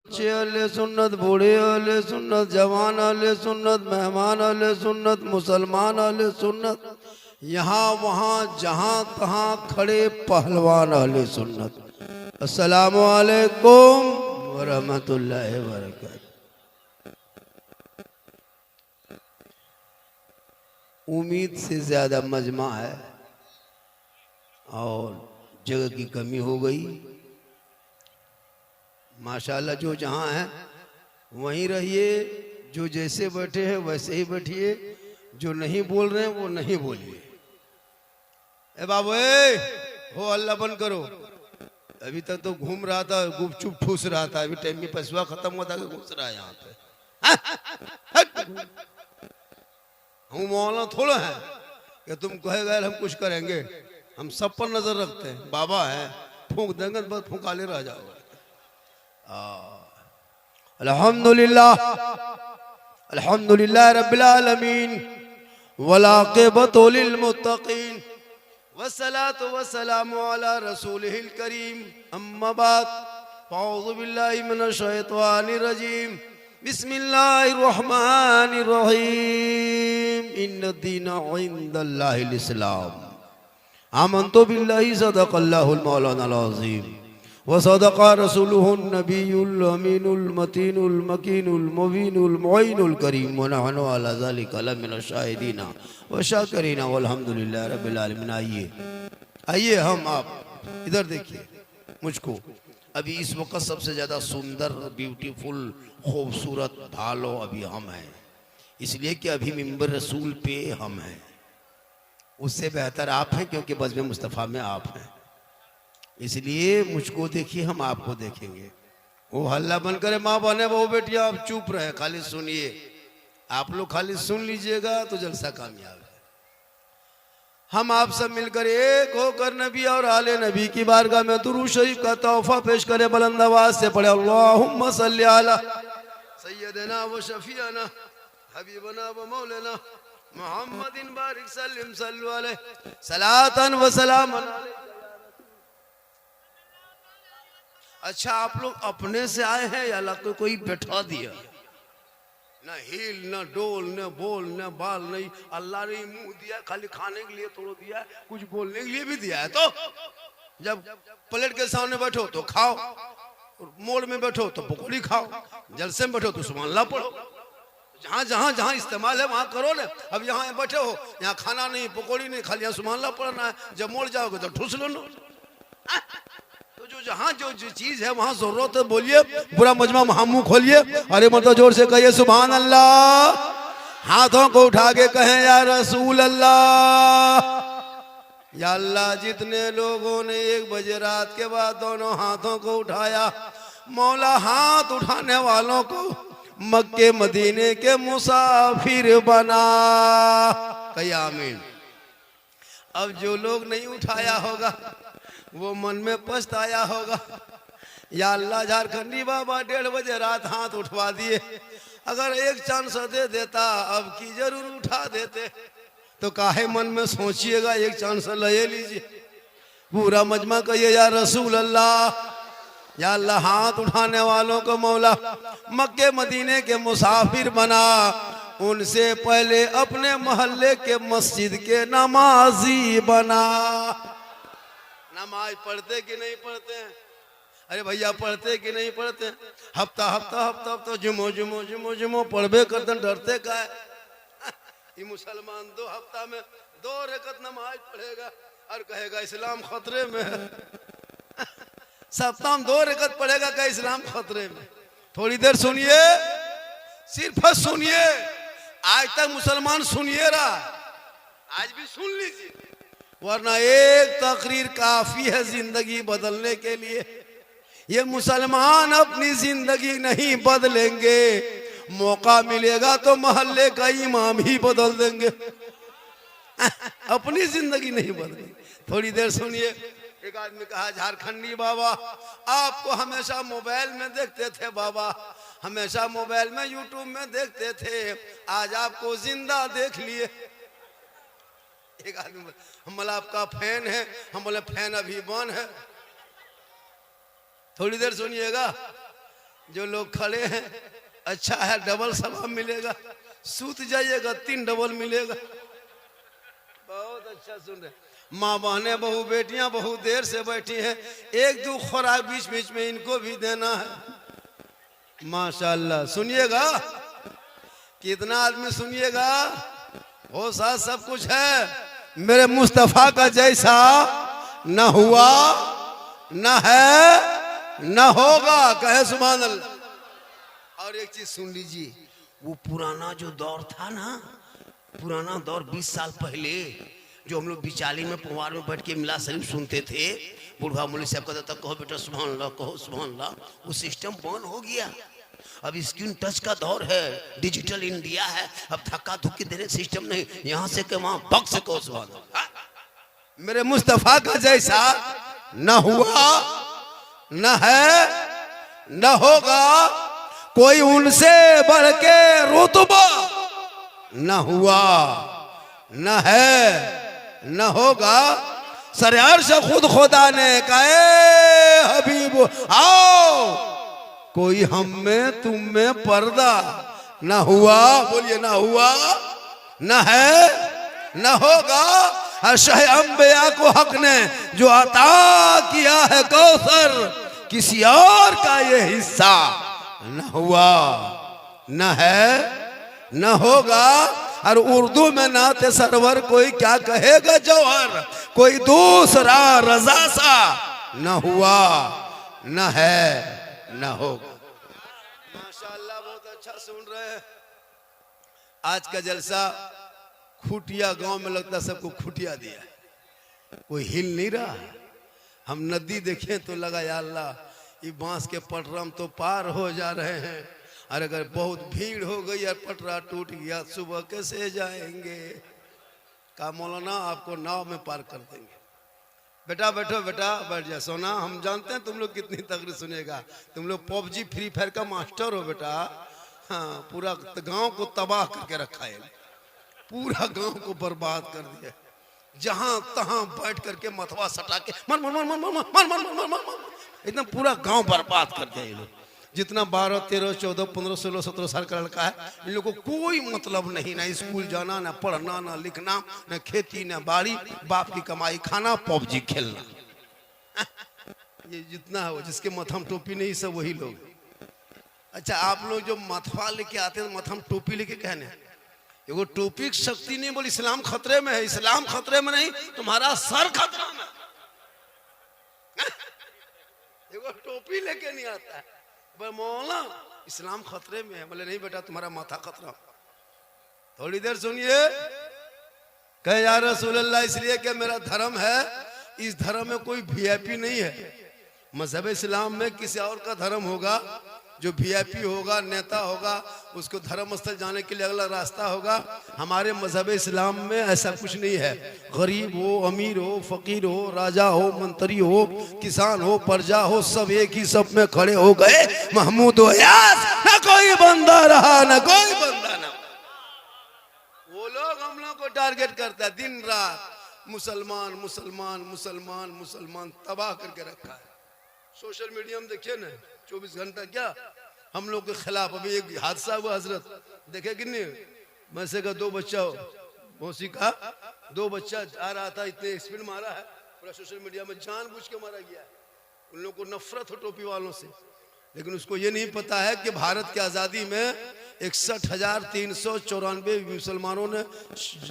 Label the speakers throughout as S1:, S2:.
S1: बच्चे अहले सुन्नत, बूढ़े अहले सुन्नत, जवान अहले सुन्नत, मेहमान अहले सुन्नत, मुसलमान अहले सुन्नत, यहाँ वहाँ जहाँ तहाँ खड़े पहलवान अहले सुन्नत। अस्सलामु अलैकुम व रहमतुल्लाहि व बरकातहू। उम्मीद से ज्यादा मजमा है और जगह की कमी हो गई। माशाल्लाह जो जहाँ है वहीं रहिए, जो जैसे बैठे हैं वैसे ही बैठिए, जो नहीं बोल रहे हैं वो नहीं बोलिए। ए बाबू हो अल्लाह बंद करो। अभी तक तो घूम रहा था, गुपचुप ठूस रहा था, अभी टाइम में पैसा खत्म हुआ था कि घुस रहा है यहाँ पे। हम मौलाना थोड़ा है कि तुम कहेगा हम कुछ करेंगे। हम सब पर नजर रखते हैं। बाबा है, फूंक देंगे बस फूंकाले रह जाओगे। अल्हम्दुलिल्लाह अल्हम्दुलिल्लाह रब्बिल आलमीन वलाक़िबतु लिल मुत्तक़ीन वस्सलातु वस्सलामु अला रसूलिहिल करीम अम्मा बाद अऊज़ु बिल्लाहि मिनश शैतानिर रजीम बिस्मिल्लाहिर रहमानिर रहीम इन्नद-दीना इंदल्लाहिल इस्लाम आमन्तु बिल्लाहि सदक़ल्लाहुल मौलानाल अज़ीम वसदक़ रसूलुहुन नबियुल अमीनुल मतीनुल मकीनुल मुबीनुल मुईनुल करीम व नहनु अला ज़ालिका लमिनश शाहिदीन व शाकिरीन वल्हम्दुलिल्लाहि रब्बिल आलमीन। आइए हम आप इधर देखिए मुझको। अभी इस वक्त सबसे ज़्यादा सुंदर, ब्यूटीफुल, खूबसूरत भालो अभी हम हैं, इसलिए कि अभी मिंबर रसूल पे हम हैं। उससे बेहतर आप हैं क्योंकि बज़्म मुस्तफ़ा में आप हैं, इसलिए मुझको देखिए, हम आपको देखेंगे। वो हल्ला बन करे, माँ बने बहु बेटियां आप चुप रहे, खाली सुनिए। आप लोग खाली सुन लीजिएगा तो जलसा कामयाब है। हम आप सब मिलकर एक होकर नबी और आले नबी की बारगाह में दुरूद शरीफ का तोहफा पेश करें। बुलंद आवाज से पढ़े अल्लाहुम्मा सल्ली अला सय्यदना व शफीअना हबीबना व मौलाना मुहम्मदिन बारिक सल्लिम सल्लु अलैहि सलातन व सलामन। अच्छा, आप लोग अपने से आए हैं या अल्लाह को कोई बैठा दिया? न हिल, न डोल, न बोल, न बाल नहीं। अल्लाह ने मुंह दिया खाली खाने के लिए थोड़ा दिया है, कुछ बोलने के लिए भी दिया है। तो जब प्लेट के सामने बैठो तो खाओ, मोड़ में बैठो तो पकौड़ी खाओ, जलसे में बैठो तो सुभान अल्लाह पढ़ो। जहाँ जहाँ जहाँ इस्तेमाल है वहाँ करो ना। अब यहाँ बैठे हो, यहाँ खाना नहीं, पकौड़ी नहीं, खाली यहाँ सुभान अल्लाह पढ़ना है। जब मोड़ जाओगे तो ठूस लो। जो जहाँ जो चीज है वहां जरूरत है बोलिए। पूरा मजमा वहां मुंह खोलिए, अरे मतलब जोर से कहिए सुभान अल्लाह। हाथों को उठा के कहें या रसूल अल्लाह। या अल्लाह, जितने लोगों ने 1 बजे रात के बाद दोनों हाथों को उठाया, मौला हाथ उठाने वालों को मक्के मदीने के मुसाफिर बना। कहिए आमीन। अब जो लोग नहीं उठाया होगा वो मन में पछताया होगा। या अल्लाह, झारखंडी बाबा 1:30 बजे रात हाथ उठवा दिए, अगर 1 चांस दे देता अब की जरूर उठा देते। तो काहे मन में सोचिएगा, 1 चांस ले लीजिए। पूरा मजमा कहिए या रसूल अल्लाह। या अल्लाह, हाथ उठाने वालों को मौला मक्के मदीने के मुसाफिर बना, उनसे पहले अपने मोहल्ले के मस्जिद के नमाजी बना। नमाज पढ़ते कि नहीं पढ़ते हैं? अरे भैया पढ़ते कि नहीं पढ़ते हैं? हफ्ता हफ्ता हफ्ता हफ्ता जुमो जुमो जुमो जुमो पढ़बे करते, डरते का है? ये मुसलमान 2 हफ्ता में 2 रकत नमाज पढ़ेगा और कहेगा इस्लाम खतरे में है। सप्ताह में 2 रकत पढ़ेगा का इस्लाम खतरे में। थोड़ी देर सुनिए, सिर्फ सुनिए। आज तक मुसलमान सुनिए रहा, आज भी सुन लीजिए, वरना एक तकरीर काफी है जिंदगी बदलने के लिए। ये मुसलमान अपनी जिंदगी नहीं बदलेंगे, मौका मिलेगा तो मोहल्ले का इमाम ही बदल देंगे। अपनी जिंदगी नहीं बदलेंगे। थोड़ी देर सुनिए। एक आदमी कहा, झारखंडी बाबा आपको हमेशा मोबाइल में देखते थे, बाबा हमेशा मोबाइल में यूट्यूब में देखते थे, आज आपको जिंदा देख लिए। एक आदमी बोले, हम बोला आपका फैन है। हम बोले फैन अभी बंद है। थोड़ी देर सुनिएगा। जो लोग खड़े हैं अच्छा है, डबल सवाब मिलेगा। सूत जाइएगा 3 डबल मिलेगा। बहुत अच्छा सुन रहे। माँ बहने बहू बेटियां बहुत देर से बैठी हैं, 1-2 खुराक बीच बीच में इनको भी देना है। माशाल्लाह सुनिएगा, कितना आदमी सुनिएगा, वो साथ सब कुछ है। मेरे मुस्तफा का जैसा न हुआ न है न होगा, कहे सुभान अल्लाह। और एक चीज सुन लीजिए, वो पुराना जो दौर था ना, पुराना दौर 20 साल पहले, जो हम लोग बिचाली में पुवार में बैठ के मिला शरीफ सुनते थे, बुढ़ा मौलवी साहब कहता था कहो बेटा सुभान अल्लाह, कहो सुभान अल्लाह। वो सिस्टम बंद हो गया। अब स्क्रीन टच का दौर है, डिजिटल इंडिया है। अब धक्का धुक्की देने सिस्टम नहीं, यहाँ से के वहां पग से कहो सुभान अल्लाह। मेरे मुस्तफा का जैसा न हुआ न है न होगा, कोई उनसे बढ़ के रुतबा न हुआ न है न होगा। सरे अर्श खुद खुदा ने कहा हबीब आओ, कोई हम में तुम में पर्दा न हुआ, बोलिए न हुआ न है न होगा। अर्शह अंबिया को हक ने जो अता किया है कौसर, किसी और का ये हिस्सा न हुआ न है न होगा। और उर्दू में नाते सरवर कोई क्या कहेगा जौहर, कोई दूसरा रजा सा न हुआ न है न होगा। माशाल्लाह बहुत अच्छा सुन रहे हैं। आज का जलसा खुटिया गांव में लगता सबको खुटिया दिया, कोई हिल नहीं रहा। हम नदी देखें तो लगा या अल्लाह ये बांस के पटरम तो पार हो जा रहे हैं, और अगर बहुत भीड़ हो गई और पटरा टूट गया सुबह कैसे जाएंगे। का मौलाना आपको नाव में पार कर देंगे। बेटा बैठो, बेटा बैठ जा सोना। हम जानते हैं तुम लोग कितनी तकरीर सुनेगा, तुम लोग पबजी फ्री फायर का मास्टर हो बेटा। हाँ, पूरा गांव को तबाह करके रखा है, पूरा गांव को बर्बाद कर दिया। जहां तहां बैठ करके मथवा सटा के मर मर मर मर मर मर मर मर मर मर एकदम पूरा गांव बर्बाद कर दिया ये लोग। जितना 12, 13, 14, 15, 16, 17 साल का लड़का है, इन लोगों को कोई मतलब नहीं, ना स्कूल जाना, ना पढ़ना, ना लिखना, ना खेती, ना बाड़ी, बाप की कमाई खाना, पबजी खेलना। ये जितना है वो जिसके मथम टोपी नहीं सब वही लोग। अच्छा, आप लोग जो मथवा लेके आते हैं मथम टोपी लेके कहने, वो टोपी शक्ति नहीं, बोल इस्लाम खतरे में है। इस्लाम खतरे में नहीं, तुम्हारा सर खतरा में। वो टोपी लेके नहीं आता है, मौला इस्लाम खतरे में है। बोले नहीं बेटा तुम्हारा माथा खतरा। थोड़ी देर सुनिए, कहे या रसूल अल्लाह, इसलिए कि मेरा धर्म है, इस धर्म में कोई वीआईपी नहीं है। मजहब इस्लाम में किसी और का धर्म होगा, जो वीआईपी होगा, नेता होगा, उसको धर्म स्थल जाने के लिए अगला रास्ता होगा। हमारे मजहब इस्लाम में ऐसा कुछ नहीं है। गरीब हो, अमीर हो, फकीर हो, राजा हो, मंत्री हो, किसान हो, प्रजा हो, सब एक ही सब में खड़े हो गए। महमूद हो यास, न कोई बंदा रहा न कोई बंदा ना। वो लोग हम लोग को टारगेट करता है दिन रात, मुसलमान मुसलमान मुसलमान मुसलमान, तबाह करके रखा है। सोशल मीडिया में देखिए ना 24 घंटा क्या हम लोग के खिलाफ। अभी एक हादसा हुआ हजरत, देखे कि नहीं, मैसे का 2 बच्चा हो, मौसी का 2 बच्चा आ रहा था, इतने स्पीड मारा है, पूरा सोशल मीडिया में जानबूझ के मारा गया है। उन लोगों को नफरत हो टोपी वालों से, लेकिन उसको ये नहीं पता है कि भारत की आज़ादी में 61,394 मुसलमानों ने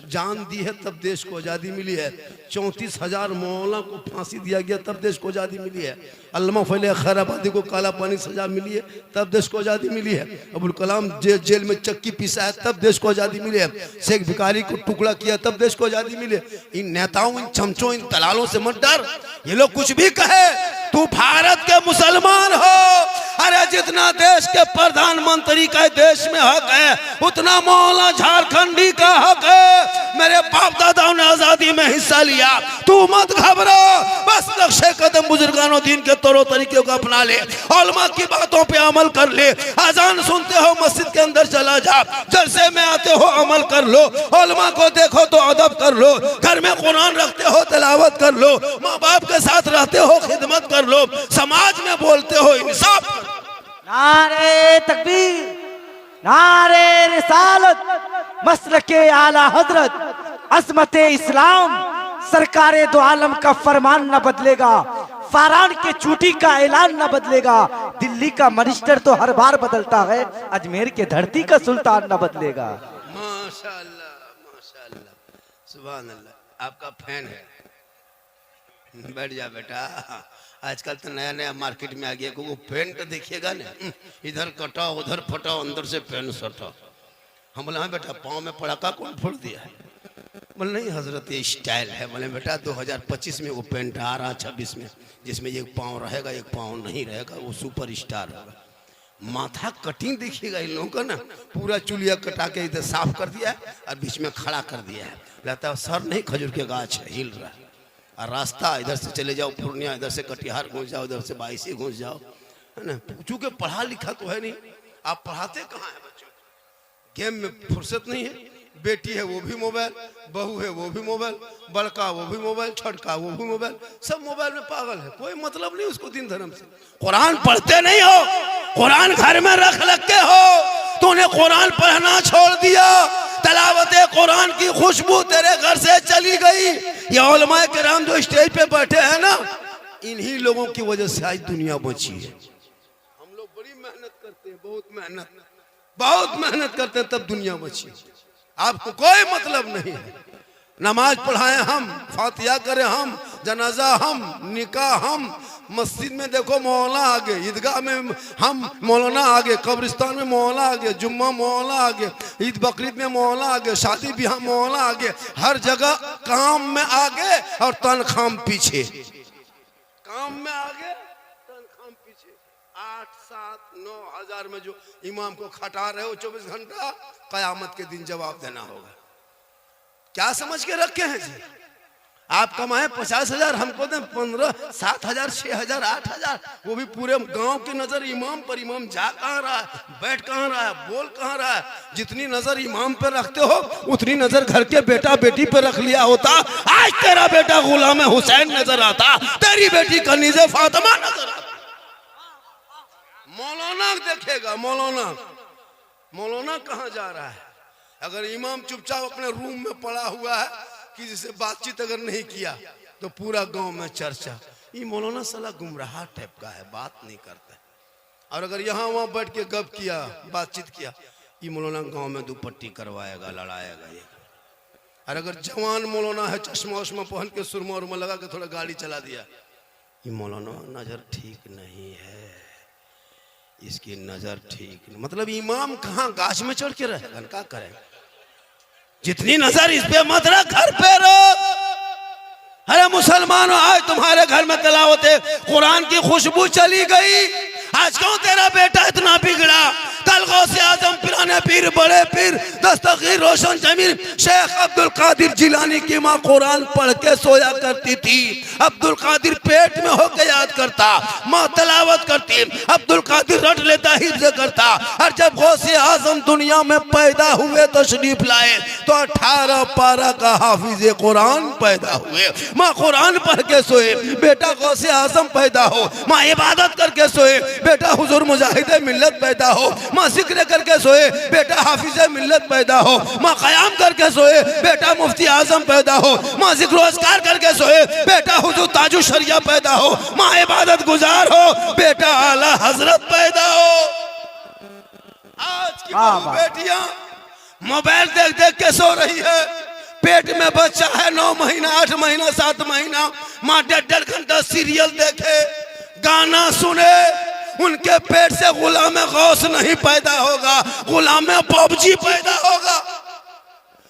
S1: जान दी है, तब देश को आज़ादी मिली है। 34,000 मौलाना को फांसी दिया गया, तब देश को आज़ादी मिली है। अल्लामा फैले खैराबादी को काला पानी सजा मिली है, तब देश को आज़ादी मिली है। अबुल कलाम जेल में चक्की पीसा है, तब देश को आज़ादी मिली है। शेख भिखारी को टुकड़ा किया, तब देश को आज़ादी मिली है। इन नेताओं, इन चमचों, इन दलालों से मत डर। ये लोग कुछ भी कहे, तू भारत के मुसलमान हो। अरे जितना देश के प्रधानमंत्री का देश में हक है, उतना मौलाना झारखंडी का हक है। मेरे बाप दादाओं ने आजादी में हिस्सा लिया, तू मत घबरा। बस नक्शे कदम बुजुर्गानों दीन के तौर तरीके को अपना ले, उलमा की बातों पे अमल कर ले। अजान सुनते हो मस्जिद के अंदर चला जा, जलसे में आते हो अमल कर लो, उलमा को देखो तो अदब कर लो, घर में कुरान रखते हो तिलावत कर लो, माँ बाप के साथ रहते हो खिदमत कर लो, समाज में बोलते हो इंसाफ कर लो।
S2: नारे तकबीर, नारे रिसालत, मसलके आला हजरत, अज़मते इस्लाम, सरकारे दो आलम का फरमान न बदलेगा, फारान के चूटी का ऐलान न बदलेगा। दिल्ली का मिनिस्टर तो हर बार बदलता है, अजमेर के धरती का सुल्तान न बदलेगा।
S1: माशाअल्लाह, माशाअल्लाह, सुभान अल्लाह। आपका फैन है, बैठ जा बेटा। आजकल तो नया नया मार्केट में आ गया, को पेंट देखिएगा ना, इधर कटा उधर फटा, अंदर से पेन सटा। हम बोले हाँ बेटा, पाँव में पड़ाका कौन फोड़ दिया है? बोले नहीं हजरत, ये स्टाइल है। बोले बेटा 2025 में वो पेंट आ रहा, 26 में, जिसमें एक पाँव रहेगा एक पाँव नहीं रहेगा, वो सुपर स्टार होगा। माथा कटिंग देखिएगा इन लोगों का ना, पूरा चुलिया कटा के इधर साफ कर दिया है और बीच में खड़ा कर दिया है। लगता है सर नहीं, खजूर के गाछ है, हिल रहा है। और रास्ता इधर से चले जाओ पूर्णिया, इधर से कटिहार घुस जाओ, इधर से बाईसी घुस जाओ, है ना। चूंकि पढ़ा लिखा तो है नहीं, आप पढ़ाते कहाँ है बच्चों? गेम में फुर्सत नहीं है। बेटी है वो भी मोबाइल, बहू है वो भी मोबाइल, बड़का वो भी मोबाइल, छटका वो भी मोबाइल, सब मोबाइल में पागल है। कोई मतलब नहीं उसको दिन धर्म से। कुरान पढ़ते नहीं हो, कुरान घर में रख के हो, तूने कुरान पढ़ना छोड़ दिया। तलावते कुरान की खुशबू तेरे घर से चली गई। ये उलमाए किराम जो स्टेज पे बैठे हैं ना, इन्हीं लोगों की वजह से आज दुनिया बची है। हम लोग बड़ी मेहनत करते हैं, बहुत मेहनत करते हैं, तब दुनिया बची। आपको कोई मतलब नहीं है। नमाज पढ़ाएं हम, फातिहा करें हम, जनाजा हम, निकाह हम, मस्जिद में देखो मौलाना आगे, ईदगाह में हम मौलाना आगे, कब्रिस्तान में मौलाना आगे, जुम्मा मौलाना आगे, ईद बकरीद में मौलाना आगे, शादी ब्याह मौलाना आगे, हर जगह काम में आगे और तनख्वाह पीछे। काम में आगे, तनख्वाह पीछे। 8, 7, 9 हजार में जो इमाम को खटा रहे हो 24 घंटा, कयामत के दिन जवाब देना होगा। क्या समझ के रखे हैं जी? आप कमाए 50,000, हमको दें 15, 7,000, 6,000, 8,000, वो भी पूरे गांव की नजर इमाम पर। इमाम जा कहाँ रहा है, बैठ कहाँ रहा है, बोल कहाँ रहा है? जितनी नजर इमाम पर रखते हो उतनी नजर घर के बेटा बेटी पर रख लिया होता। आज तेरा बेटा गुलाम हुसैन नजर आता, तेरी बेटी कनीज़े फातिमा नजर आता। मौलाना देखेगा, मौलाना कहाँ जा रहा है? अगर इमाम चुपचाप अपने रूम में पड़ा हुआ है, किसी से बातचीत अगर नहीं किया तो पूरा गांव में चर्चा, ये मौलाना साला गुमराह टाइप का है, बात नहीं करता है। और अगर यहाँ वहाँ बैठ के गप किया, बातचीत किया, ये मौलाना गांव में दुपट्टी करवाएगा, लड़ाएगा ये। और अगर जवान मौलाना है, चश्मा वश्मा पहन के सुरमा उरमा लगा के थोड़ा गाड़ी चला दिया, ये मौलाना नजर ठीक नहीं है, इसकी नजर ठीक नहीं। मतलब इमाम कहाँ गाछ में चढ़ के रहेगा, क्या करेगा? जितनी नजर इस पे मत रख, घर पे रख। अरे मुसलमानों, आज तुम्हारे घर में तिलावत कुरान की खुशबू चली गई। आज क्यों तेरा बेटा इतना बिगड़ा? कल गौसे आजम पिराने पीर, बड़े पीर, दस्तगीर रोशन जमीर शेख अब्दुल कादिर जिलानी की माँ कुरान पढ़ के सोया करती थी। अब्दुल कादिर पेट में होकर याद करता, माँ तलावत करती, अब्दुल कादिर रट लेता, हिफ्ज़ करता। और जब गौसे आजम दुनिया में पैदा हुए, तशरीफ लाए, तो 18 पारा का हाफिज कुरान पैदा हुए। माँ कुरान पढ़ के सोए, बेटा गौसे आजम पैदा हो। माँ इबादत करके सोए, बेटा हुजूर मुजाहिद मिल्लत पैदा हो। माँ जिक्र करके सोए, बेटा हाफिज मिल्लत पैदा हो। माँ क़याम करके सोए, बेटा मुफ्ती आजम पैदा हो। माँ जिक्र अस्कार करके सोए, बेटा हुजूर ताजु शरिया पैदा हो। माँ इबादत गुजार हो, बेटा आला हजरत पैदा हो। आज की बेटियां मोबाइल देख देख के सो रही है। पेट में बच्चा है 9 महीना, 8 महीना, 7 महीना, माँ 1.5 घंटा सीरियल देखे, गाना सुने, उनके पेट से गुलाम गौस नहीं पैदा होगा, गुलाम पबजी पैदा होगा,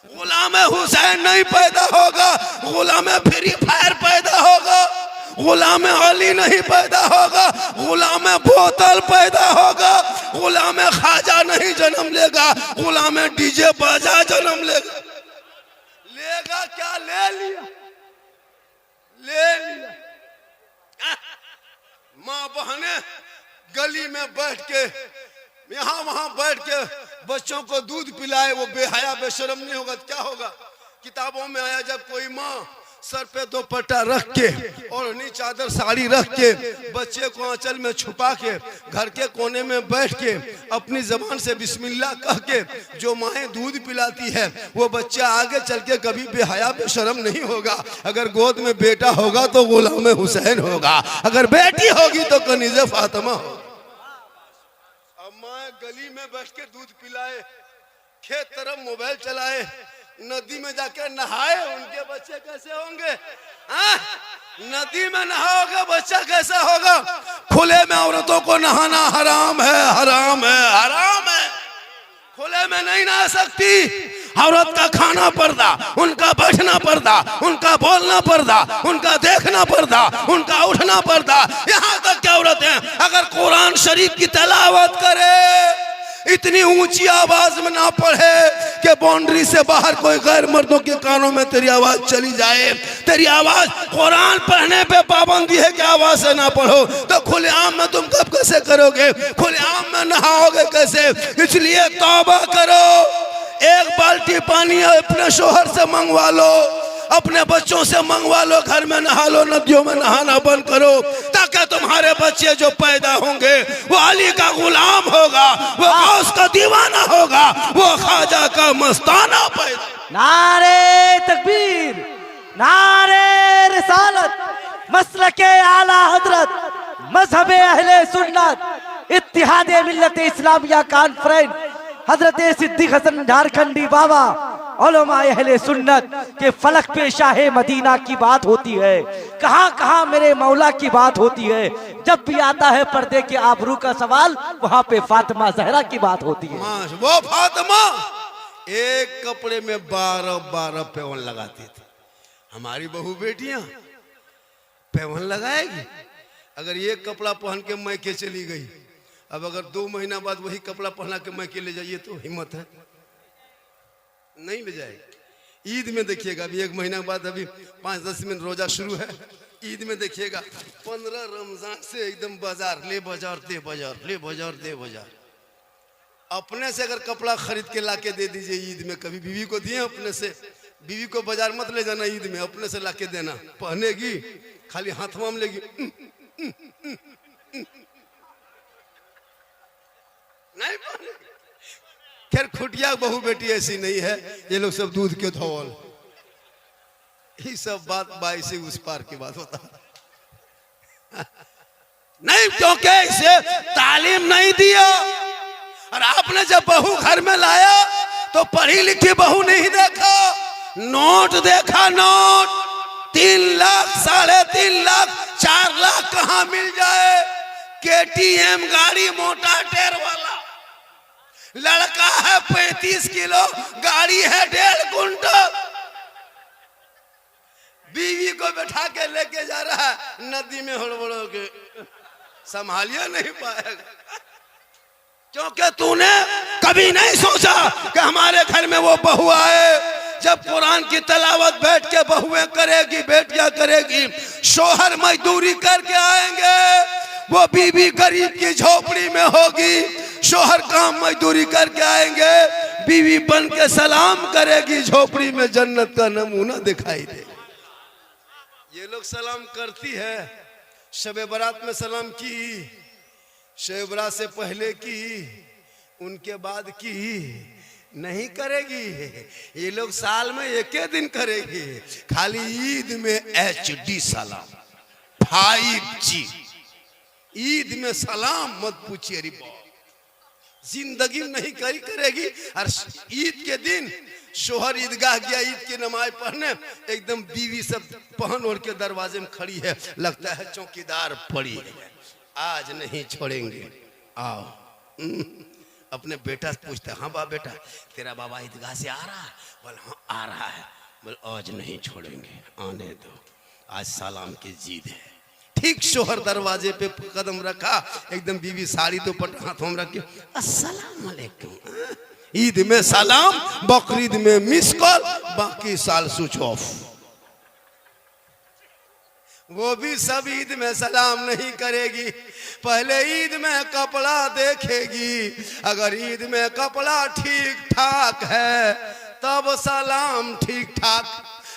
S1: गुलाम हुसैन नहीं पैदा होगा, गुलाम फ्री फायर पैदा होगा, गुलाम अली नहीं पैदा होगा, गुलाम बोतल पैदा होगा, गुलाम खाजा नहीं जन्म लेगा, गुलाम डीजे बाजा जन्म लेगा। लेगा क्या? ले लिया। माँ बहने गली में बैठ के, यहाँ वहां बैठ के बच्चों को दूध पिलाए, वो बेहया बेशरम नहीं होगा तो क्या होगा? किताबों में आया, जब कोई माँ सर पे दुपट्टा रख के और नी चादर साड़ी रख के बच्चे को आंचल में छुपा के घर के कोने में बैठ के अपनी जबान से बिस्मिल्लाह कह के जो माएँ दूध पिलाती है वो बच्चा आगे चल के कभी बेहया बेशरम नहीं होगा। अगर गोद में बेटा होगा तो गुलाम हुसैन होगा, अगर बेटी होगी तो कनीज़े फातिमा होगी। अब माँ गली में बैठ के दूध पिलाए, खेत तरफ मोबाइल चलाए, नदी में जाके नहाए, उनके बच्चे कैसे होंगे? नदी में नहाओगे बच्चा कैसा होगा? खुले में औरतों को नहाना हराम है, हराम है, हराम है। खुले में नहीं नहा सकती औरत का खाना पर्दा, उनका बैठना पर्दा, उनका बोलना पर्दा, उनका देखना पर्दा, उनका उठना पर्दा। यहाँ तक कि औरतें अगर कुरान शरीफ की तिलावत करे इतनी ऊंची आवाज में ना पढ़े कि बाउंड्री से बाहर कोई गैर मर्दों के कानों में तेरी आवाज चली जाए, तेरी आवाज कुरान पढ़ने पे पाबंदी है कि आवाज से ना पढ़ो, तो खुलेआम में तुम कब कैसे करोगे? खुलेआम में नहाओगे कैसे? इसलिए तौबा करो, एक बाल्टी पानी अपने शोहर से मंगवा लो, अपने बच्चों से मंगवा लो, घर में नहा लो, नदियों में नहाना बंद करो, ताकि तुम्हारे बच्चे जो पैदा होंगे वो अली का गुलाम होगा, वो गौस का दीवाना होगा, वो ख्वाजा का मस्ताना पैदा।
S2: नारे तकबीर, नारे रिसालत, मसलके आला हजरत, मजहबे अहले सुन्नत, इत्तिहादे मिल्लत इस्लामिया कॉन्फ्रेंस, हजरत सिद्दीक हसन झारखंडी बाबा, उलमा अहले सुन्नत के फलक पे शाहे मदीना की बात होती है। कहाँ कहाँ मेरे मौला की बात होती है। जब भी आता है पर्दे के आबरू का सवाल, वहाँ पे फातिमा जहरा की बात होती है।
S1: वो फातिमा एक कपड़े में 12-12 पेवन लगाती थी। हमारी बहू बेटियां पेवन लगाएगी? अगर एक कपड़ा पहन के मैके चली गई, अब अगर 2 महीना बाद वही कपड़ा पहना के मैके ले जाइए तो हिम्मत है? नहीं ले जाएगी। ईद में देखिएगा, अभी 1 महीना बाद, अभी 5-10 मिनट रोजा शुरू है, ईद में देखिएगा 15 रमजान से एकदम बाजार ले बाजार दे बाजार, ले बाजार दे बाजार। अपने से अगर कपड़ा खरीद के लाके दे दीजिए ईद में, कभी बीवी को दिए अपने से, बीवी को बाजार मत ले जाना ईद में, अपने से लाके देना, पहनेगी खाली हाथ में लेगी, नहीं पहनेगी। खैर खुटिया बहू बेटी ऐसी नहीं है, ये लोग सब दूध के धौल, ये सब बात 22 से उस पार की बात होता नहीं, क्योंकि इसे तालीम नहीं दिया। और आपने जब बहू घर में लाया तो पढ़ी लिखी बहू नहीं देखा, नोट देखा, नोट 3 लाख, 3.5 लाख, 4 लाख कहाँ मिल जाए? KTM गाड़ी, मोटा टायर वाला, लड़का है 35 किलो, गाड़ी है 1.5 कुंटल, बीवी को बैठा के लेके जा रहा है, नदी में हड़बड़ो के संभालिए नहीं पाएगा, क्योंकि तूने कभी नहीं सोचा कि हमारे घर में वो बहू आए, जब कुरान की तिलावत बैठ के बहुएं करेगी, बेटियां करेगी, शोहर मजदूरी करके आएंगे, वो बीवी गरीब की झोपड़ी में होगी, शोहर काम मजदूरी करके आएंगे, बीवी बन के सलाम करेगी, झोपड़ी में जन्नत का नमूना दिखाई दे। ये लोग सलाम करती है, शबे बारात में सलाम की, शबे बारात से पहले की, उनके बाद की नहीं करेगी। ये लोग साल में 1 दिन करेगी, खाली ईद में HD सलाम, 5G, ईद में सलाम मत पूछिए रे बाप, जिंदगी नहीं करेगी। और ईद के दिन शोहर ईदगाह गया ईद की नमाज पढ़ने, एकदम बीवी सब पहन ओढ़ के दरवाजे में खड़ी है, लगता है चौकीदार पड़ी है, आज नहीं छोड़ेंगे, आओ। अपने बेटा से पूछते, हाँ बाप बेटा तेरा बाबा ईदगाह से आ रहा है? बोल हाँ आ रहा है। बोल आज नहीं छोड़ेंगे, आने दो, आज सलाम की जीद है। ठीक शोहर दरवाजे पे कदम रखा, एकदम बीवी साड़ी तो पट हाथों में रख के अस्सलाम वालेकुम। ईद में सलाम, बकरीद में मिस कॉल, बाकी साल स्विच ऑफ। वो भी सब ईद में सलाम नहीं करेगी, पहले ईद में कपड़ा देखेगी, अगर ईद में कपड़ा ठीक ठाक है तब सलाम ठीक ठाक,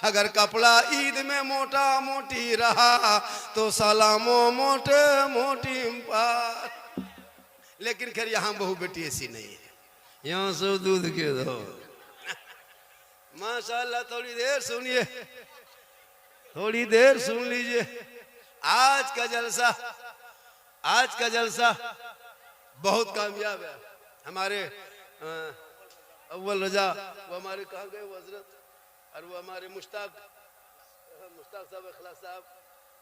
S1: अगर कपड़ा ईद में मोटा मोटी रहा तो सलामो मोटे मोटी पार। लेकिन खैर यहाँ बहू बेटी ऐसी नहीं है, यहाँ सब दूध के दो। माशाल्लाह, थोड़ी देर सुनिए, थोड़ी देर सुन लीजिए। आज का जलसा बहुत कामयाब है। हमारे अव्वल रजा वो हमारे कहाँ गए वो हजरत, और वो हमारे मुश्ताक साहब अखलाक साहब,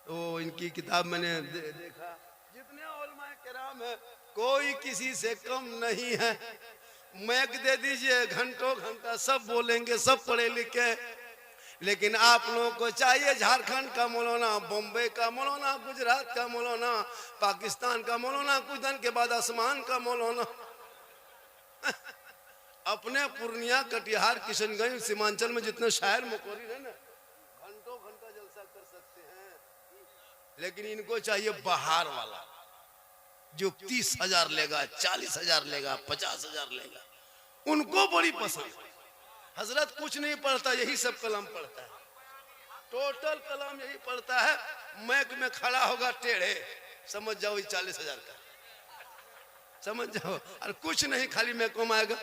S1: तो इनकी किताब मैंने देखा। जितने उलमाए किराम है कोई किसी से कम नहीं है। मैक दे दीजिए, घंटों घंटा सब बोलेंगे, सब पढ़े लिखे। लेकिन आप लोगों को चाहिए झारखंड का मौलाना, बम्बई का मौलाना, गुजरात का मौलाना, पाकिस्तान का मौलाना, कुछ दिन के बाद आसमान का मौलाना। अपने पूर्णिया, कटिहार, किशनगंज, सीमांचल में जितने शायर मुकोरिर है ना, घंटों घंटा जलसा कर सकते हैं। लेकिन इनको चाहिए बाहर वाला, जो 30,000 लेगा, 40,000 लेगा, 50,000 लेगा। उनको बड़ी पसंद। हजरत कुछ नहीं पढ़ता, यही सब कलाम पढ़ता है, टोटल कलाम यही पढ़ता है। मैक में खड़ा होगा टेढ़े, समझ जाओ 40,000 का, समझ जाओ। और कुछ नहीं, खाली मैक को आएगा।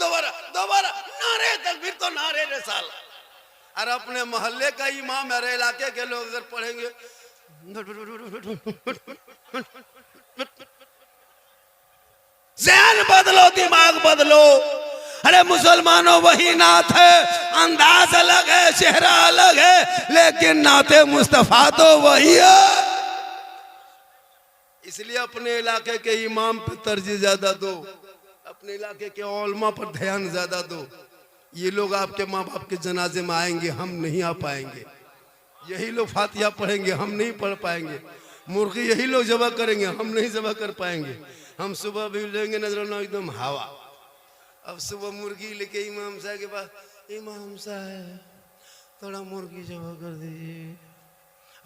S1: दोबारा दोबारा नारे तकबीर, तो नारे रिसाल। और अपने मोहल्ले का इमाम, मेरे इलाके के लोग अगर पढ़ेंगे, ज़हन बदलो, दिमाग बदलो। अरे मुसलमानों, वही नात है, अंदाज अलग है, चेहरा अलग है, लेकिन नाते मुस्तफा तो वही है। इसलिए अपने इलाके के इमाम पे तरजीह ज्यादा दो, अपने इलाके के उलमा पर ध्यान ज्यादा दो। ये लोग आपके माँ बाप के जनाजे में आएंगे, हम नहीं आ पाएंगे। यही लोग फातिहा पढ़ेंगे, हम नहीं पढ़ पाएंगे। मुर्गी यही लोग जबा करेंगे, हम नहीं जबा कर पाएंगे। हम सुबह भी लेंगे नजराना एकदम हवा। अब सुबह मुर्गी लेके इमाम साहब के पास, इमाम साहब थोड़ा मुर्गी जबा कर दीजिए।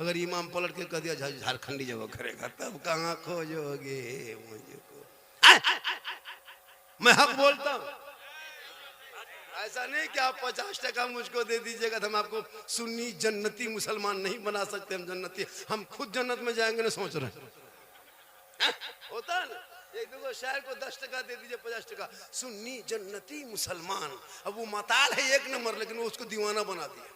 S1: अगर इमाम पलट के कह दिया झारखंडी जबा करेगा, तब कहाँ खोजोगे मुझको। मैं हक बोलता हूँ, ऐसा नहीं कि आप 50% मुझको दे दीजिएगा तो हम आपको सुन्नी जन्नती मुसलमान नहीं बना सकते। हम जन्नती, हम खुद जन्नत में जाएंगे ना, सोच रहे हैं। होता है ना, एक दो शायर को 10% दे दीजिए, 50% सुन्नी जन्नती मुसलमान। अब वो मताल है 1 नंबर, लेकिन वो उसको दीवाना बना दिया।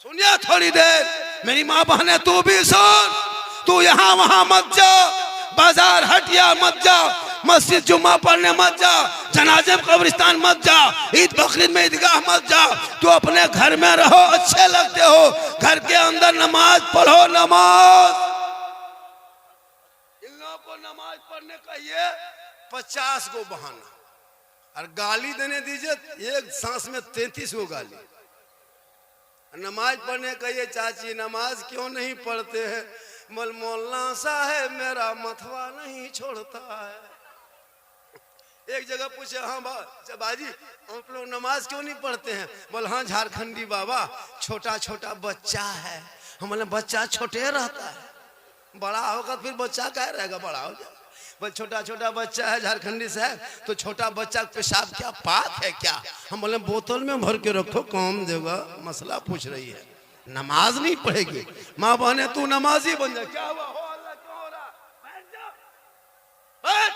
S1: सुनिए थोड़ी देर, मेरी माँ बहने, तू भी सुन। तू यहाँ वहां मत जा, बाजार हटिया मत जा, मस्जिद जुम्मा पढ़ने मत जा, जनाजे कब्रिस्तान मत जा, ईद बकरीद में ईदगाह मत जा। तू अपने घर में रहो, अच्छे लगते हो। घर के अंदर नमाज पढ़ो, नमाज। इन लोगों को नमाज पढ़ने का ये 50 गो बहाना, और गाली देने दीजिए, एक सांस में 33 गो गाली। नमाज पढ़ने का ये, चाची नमाज क्यों नहीं पढ़ते हैं? मल मौलाना साहब मेरा मथवा नहीं छोड़ता है। एक जगह पूछे, हाँ बाजी आप लोग नमाज क्यों नहीं पढ़ते हैं? बोल हाँ झारखंडी बाबा, छोटा छोटा बच्चा है। हम बोले बच्चा छोटे रहता है, बड़ा होगा फिर बच्चा क्या रहेगा, बड़ा हो जाए। बोल छोटा छोटा बच्चा है झारखंडी साहब, तो छोटा बच्चा पेशाब क्या पाक है क्या? हम बोले बोतल में भर के रखो, काम देगा। मसला पूछ रही है, नमाज नहीं पढ़ेगी। माँ बहने, तू नमाजी बन जा। क्या हुआ? हो अल्लाह, क्यों हो रहा? बैठ जा, बैठ।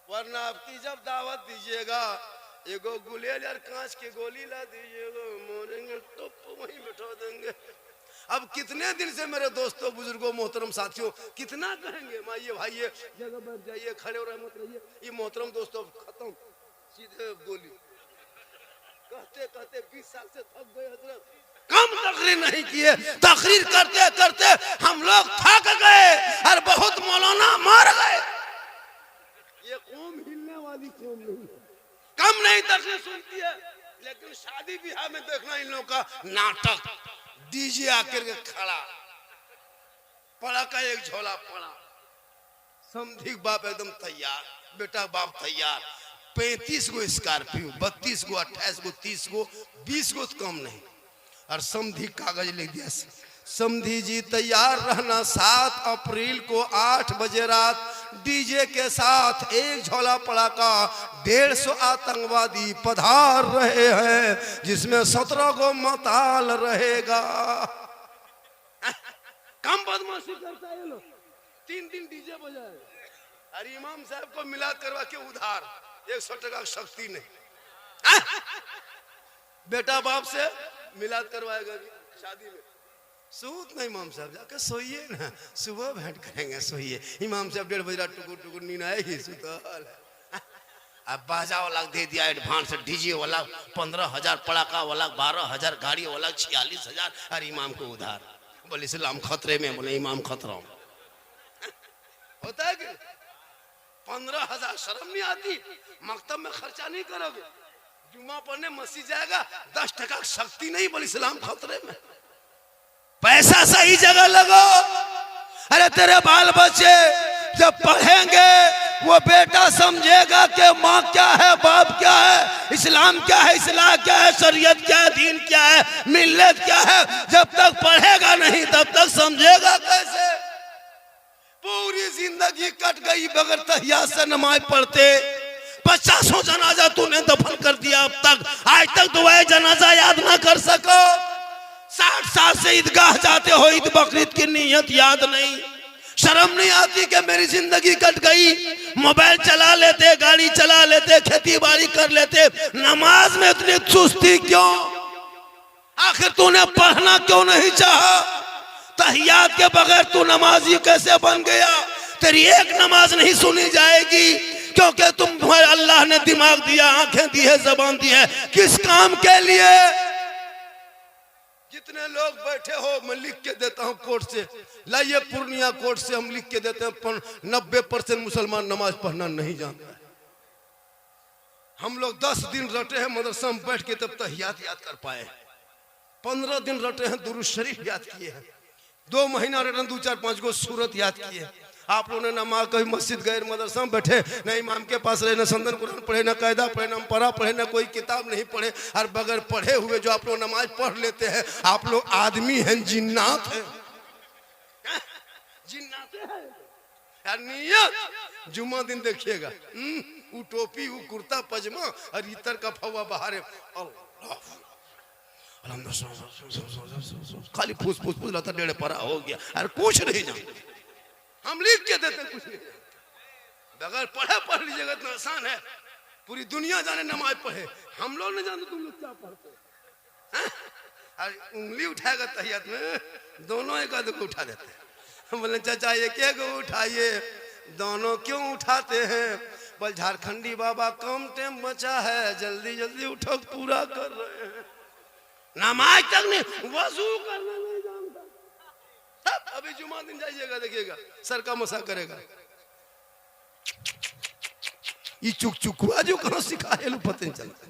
S1: वरना आपकी जब दावत दीजिएगा, एगो गुलेल यार कांच की गोली ला दीजिएगा, मोरेंगे तो वहीं बैठा देंगे। अब कितने दिन से मेरे दोस्तों, बुजुर्गों, मोहतरम साथियों, कितना कहेंगे माइये भाइये, जगह बैठ जाइए, खड़े हो रहे मत रहिए। ये मोहतरम दोस्तों खत्म, सीधे गोली। कहते कहते 20 साल से थक गए हजरत, कम तकरीर नहीं किए। तकरीर करते करते हम लोग थक गए और बहुत मौलाना मार गए। ये कौम हिलने वाली कौम नहीं है, कम नहीं तकरीर सुनती है। लेकिन शादी ब्याह में देखना इन लोगों का नाटक, डीजे आकर के खड़ा, पड़ा का एक झोला पड़ा, समधी बाप एकदम तैयार, बेटा बाप तैयार, 35 गो स्कॉर्पियो, 32 गो, 28 गो, 30 गो, 20 गो तो कम नहीं। और समधी कागज लिख दिया, समधी जी तैयार रहना, 7 अप्रैल को 8 बजे रात डीजे के साथ एक झोला पड़ाका 150 आतंकवादी पधार रहे हैं, जिसमें 17 को मताल रहेगा। कम बदमाशी करता है ये लोग। 3 दिन डीजे बजाए और इमाम साहब को मिलाद करवा के उधार 100 टका शक्ति नहीं। बेटा बाप से मिलाद करवाएगा शादी में, सूत नहीं। इमाम साहब जाके सोइए ना, सुबह भेंट करेंगे, सोइए। इमाम साहब 1:30 बजे टुकुर टुकुर नींद आएगी, सुतल। अब बाजा वाला दे दिया एडवांस, डीजे वाला 15,000, पड़ाका वाला 12,000, गाड़ी वाला 46,000 और इमाम को उधार। बोले इस्लाम खतरे में, बोले इमाम खतरा में। होता है कि 15,000 शर्म नहीं आती? मकतब में खर्चा नहीं करोगे, जुम्मा पढ़ने मस्जिद जाएगा, 10 टका शक्ति नहीं, बोले इस्लाम खतरे में। पैसा सही जगह लगो। अरे तेरे बाल बच्चे जब पढ़ेंगे वो बेटा समझेगा कि माँ क्या है, बाप क्या है, इस्लाम क्या है, इस्लाम क्या है, शरीयत क्या है, दीन क्या है, मिल्लत क्या है। जब तक पढ़ेगा नहीं तब तक समझेगा कैसे? पूरी जिंदगी कट गई बगैर तहियात से नमाज पढ़ते। 50 जनाजा तूने दफन कर दिया अब तक, आज तक तो वह जनाजा याद ना कर सको। 60 साल से ईदगाह जाते हो, ईद बकरीद की नीयत याद नहीं। शर्म नहीं आती कि मेरी जिंदगी कट गई? मोबाइल चला लेते, गाड़ी चला लेते, खेती बाड़ी कर लेते, नमाज में इतनी सुस्ती क्यों? आखिर तूने पढ़ना क्यों नहीं चाहा? तहियात के बगैर तू नमाजी कैसे बन गया? तेरी एक नमाज नहीं सुनी जाएगी, क्योंकि तुम्हारे अल्लाह ने दिमाग दिया, आंखें दी है, जबान दी है, किस काम के लिए? जितने लोग बैठे हो मैं लिख के देता हूं कोर्ट से, लाइए पूर्णिया कोर्ट से हम लिख के देते हैं 90% मुसलमान नमाज पढ़ना नहीं जानता है। हम लोग 10 दिन रटे हैं मदरसा में बैठ के, तब तहियात याद कर पाए। 15 दिन रटे हैं दुरूद शरीफ याद किए हैं। 2 महीना रटन 2-4-5 गो सूरत याद किए। आप लोगों ने नमाज कभी मस्जिद गए, मदरसा में बैठे, न इमाम के पास रहे, न संदन कुरान पढ़े, न कायदा पढ़े, न पढ़ा पढ़े, न कोई किताब नहीं पढ़े, और बगैर पढ़े हुए जो आप लोग नमाज पढ़ लेते हैं, आप लोग आदमी हैं जिन्नात हैं? जिन्नात हैं यार। नियत जुम्मा दिन देखिएगा, वो टोपी, वो कुर्ता पजामा और इतर का फवा बाहर है, खाली फूस फूस फूस लाता, 1.5 पारा हो गया, अरे कुछ नहीं जानते। हम लिख के देते कुछ नहीं, बगैर पढ़े पढ़ लीजिएगा, इतना आसान है। पूरी दुनिया जाने नमाज पढ़े, हम लोग नहीं जानते तुम लोग क्या पढ़ते हैं? उंगली उठाएगा तहियत में, दोनों एक आध को उठा देते हैं। बोले चाचा ये क्या को उठाइए, दोनों क्यों उठाते हैं? बोल झारखंडी बाबा कम टाइम बचा है, जल्दी जल्दी उठो, पूरा कर रहे हैं। नमाज तक नहीं, वजू करना नहीं जानता। अभी जुमा दिन जाइएगा, देखिएगा सर का मसा करेगा। ये चुक चुकुआ जो कहाँ सिखा है, पता नहीं चलता।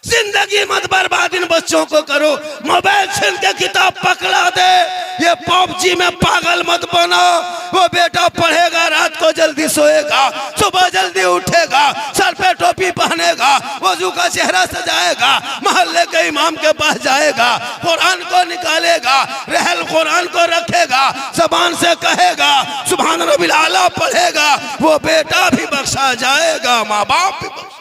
S1: जिंदगी मत बर्बाद इन बच्चों को करो, मोबाइल छीन के किताब पकड़ा दे। ये पबजी में पागल मत बनो। वो बेटा पढ़ेगा, रात को जल्दी सोएगा, सुबह जल्दी उठेगा, सर पे टोपी पहनेगा, वजू का चेहरा सजाएगा, मोहल्ले के इमाम के पास जाएगा, कुरान को निकालेगा, रहल कुरान को रखेगा, जबान से कहेगा सुभान रब्बिल आला पढ़ेगा, वो बेटा भी बख्शा जाएगा, माँ बाप भी बख्शा।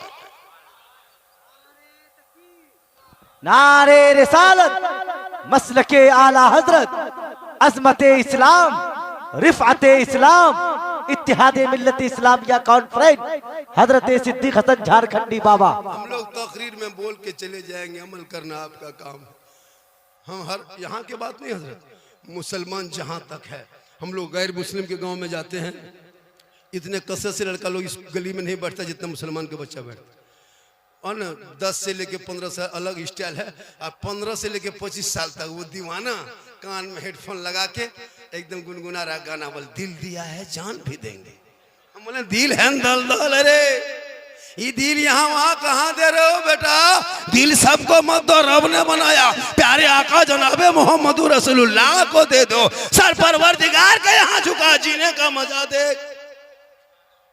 S2: नारे रिसालत, मसलके आला हजरत, अजमत इस्लाम, रिफअत इस्लाम, इत्तिहादे मिल्लत इस्लामिया कॉन्फ्रेंस, हजरत सिद्दीक हसन झारखंडी बाबा।
S1: हम लोग तकरीर में बोल के चले जाएंगे, अमल करना आपका काम है। हम हर यहाँ के बात नहीं हजरत, मुसलमान जहाँ तक है, हम लोग गैर मुस्लिम के गांव में जाते हैं, इतने कसरत से लड़का लोग इस गली में नहीं बैठता जितना मुसलमान के बच्चा बैठता। और न 10 से लेके 15 साल अलग स्टाइल है, और 15 से लेके 25 साल तक वो दीवाना कान में हेडफोन लगा के एकदम गुनगुना रहा गाना, बोल दिल दिया है जान भी देंगे। हम बोले दिल है दल दल, अरे ये दिल यहाँ वहाँ कहाँ दे रहे हो बेटा? दिल सबको मत दो, रब ने बनाया, प्यारे आका जनाबे मोहम्मद रसूलुल्लाह को दे दो, सर परवरदिगार के यहाँ झुका, जीने का मजा दे।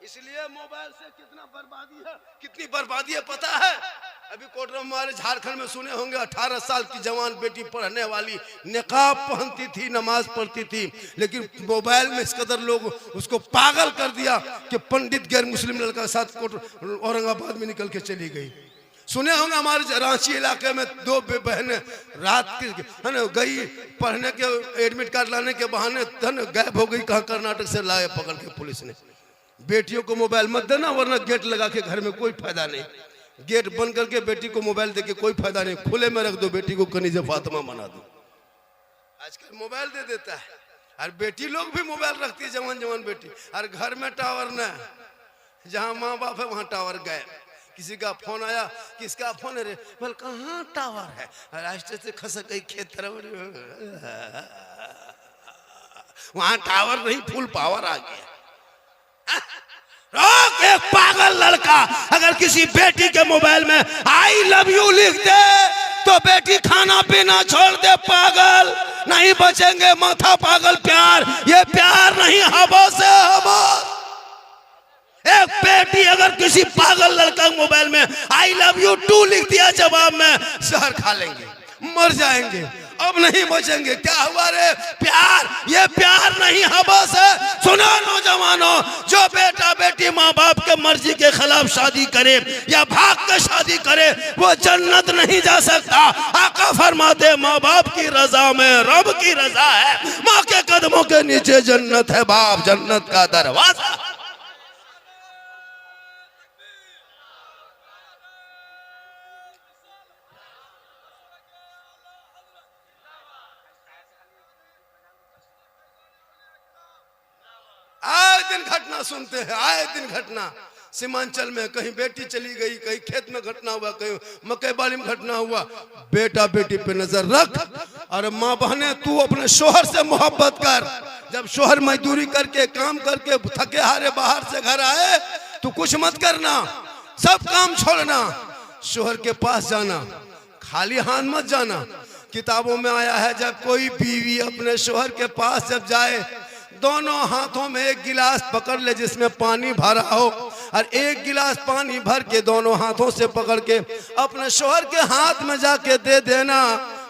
S1: इसलिए मोबाइल से कितना बर्बादी है, कितनी बर्बादी है पता है? अभी कोटरा में हमारे झारखंड में सुने होंगे 18 साल की जवान बेटी पढ़ने वाली निकाब पहनती थी, नमाज पढ़ती थी, लेकिन मोबाइल में इस कदर लोग उसको पागल कर दिया कि पंडित गैर मुस्लिम लड़का के साथ औरंगाबाद में निकल के चली गई। सुने होंगे हमारे रांची इलाके में 2 बहनें रात की है ना गई पढ़ने के एडमिट कार्ड लाने के बहाने गायब हो गई। कहाँ कर्नाटक से लाए पकड़ के पुलिस ने। बेटियों को मोबाइल मत देना, वरना गेट लगा के घर में कोई फायदा नहीं। गेट बंद करके बेटी को मोबाइल देके कोई फायदा नहीं, खुले में रख दो, बेटी को कनीज़े फातिमा बना दो। आजकल मोबाइल दे देता है, और बेटी लोग भी मोबाइल रखती है, जवान जवान बेटी। और घर में टावर न, जहाँ माँ बाप है वहाँ टावर गए। किसी का फोन आया, किसका फोन है रे, बोल कहाँ टावर है, रास्ते से खसक गई खेत तरफ, वहाँ टावर नहीं, फुल पावर आ गया। रोक, एक पागल लड़का अगर किसी बेटी के मोबाइल में आई लव यू लिख दे तो बेटी खाना पीना छोड़ दे। पागल नहीं बचेंगे, माथा पागल। प्यार, ये प्यार नहीं, हवा से हवा। एक बेटी अगर किसी पागल लड़का मोबाइल में आई लव यू टू लिख दिया, जवाब में जहर खा लेंगे, मर जाएंगे, अब नहीं बचेंगे। क्या हुआ रे? प्यार, ये प्यार नहीं, हवा से। सुनो नौजवानों, जो बेटा बेटी माँ बाप के मर्जी के खिलाफ शादी करे या भाग के शादी करे, वो जन्नत नहीं जा सकता। आका फरमाते माँ बाप की रजा में रब की रजा है, माँ के कदमों के नीचे जन्नत है, बाप जन्नत का दरवाजा। आए दिन घटना सुनते हैं, आए दिन घटना। सीमांचल में कहीं बेटी चली गई, कहीं खेत में घटना हुआ, कहीं मकई बाड़ी में घटना हुआ। बेटा बेटी पे नजर रख। और माँ बहने, तू अपने शोहर से मोहब्बत कर। जब शोहर मजदूरी करके काम करके थके हारे बाहर से घर आए, तू कुछ मत करना, सब काम छोड़ना, शोहर के पास जाना, खाली हाथ मत जाना। किताबों में आया है, जब कोई बीवी अपने शोहर के पास जब जाए, दोनों हाथों में एक गिलास पकड़ ले जिसमें पानी भरा हो, और एक गिलास पानी भर के दोनों हाथों से पकड़ के अपने शोहर के हाथ में जाके दे देना।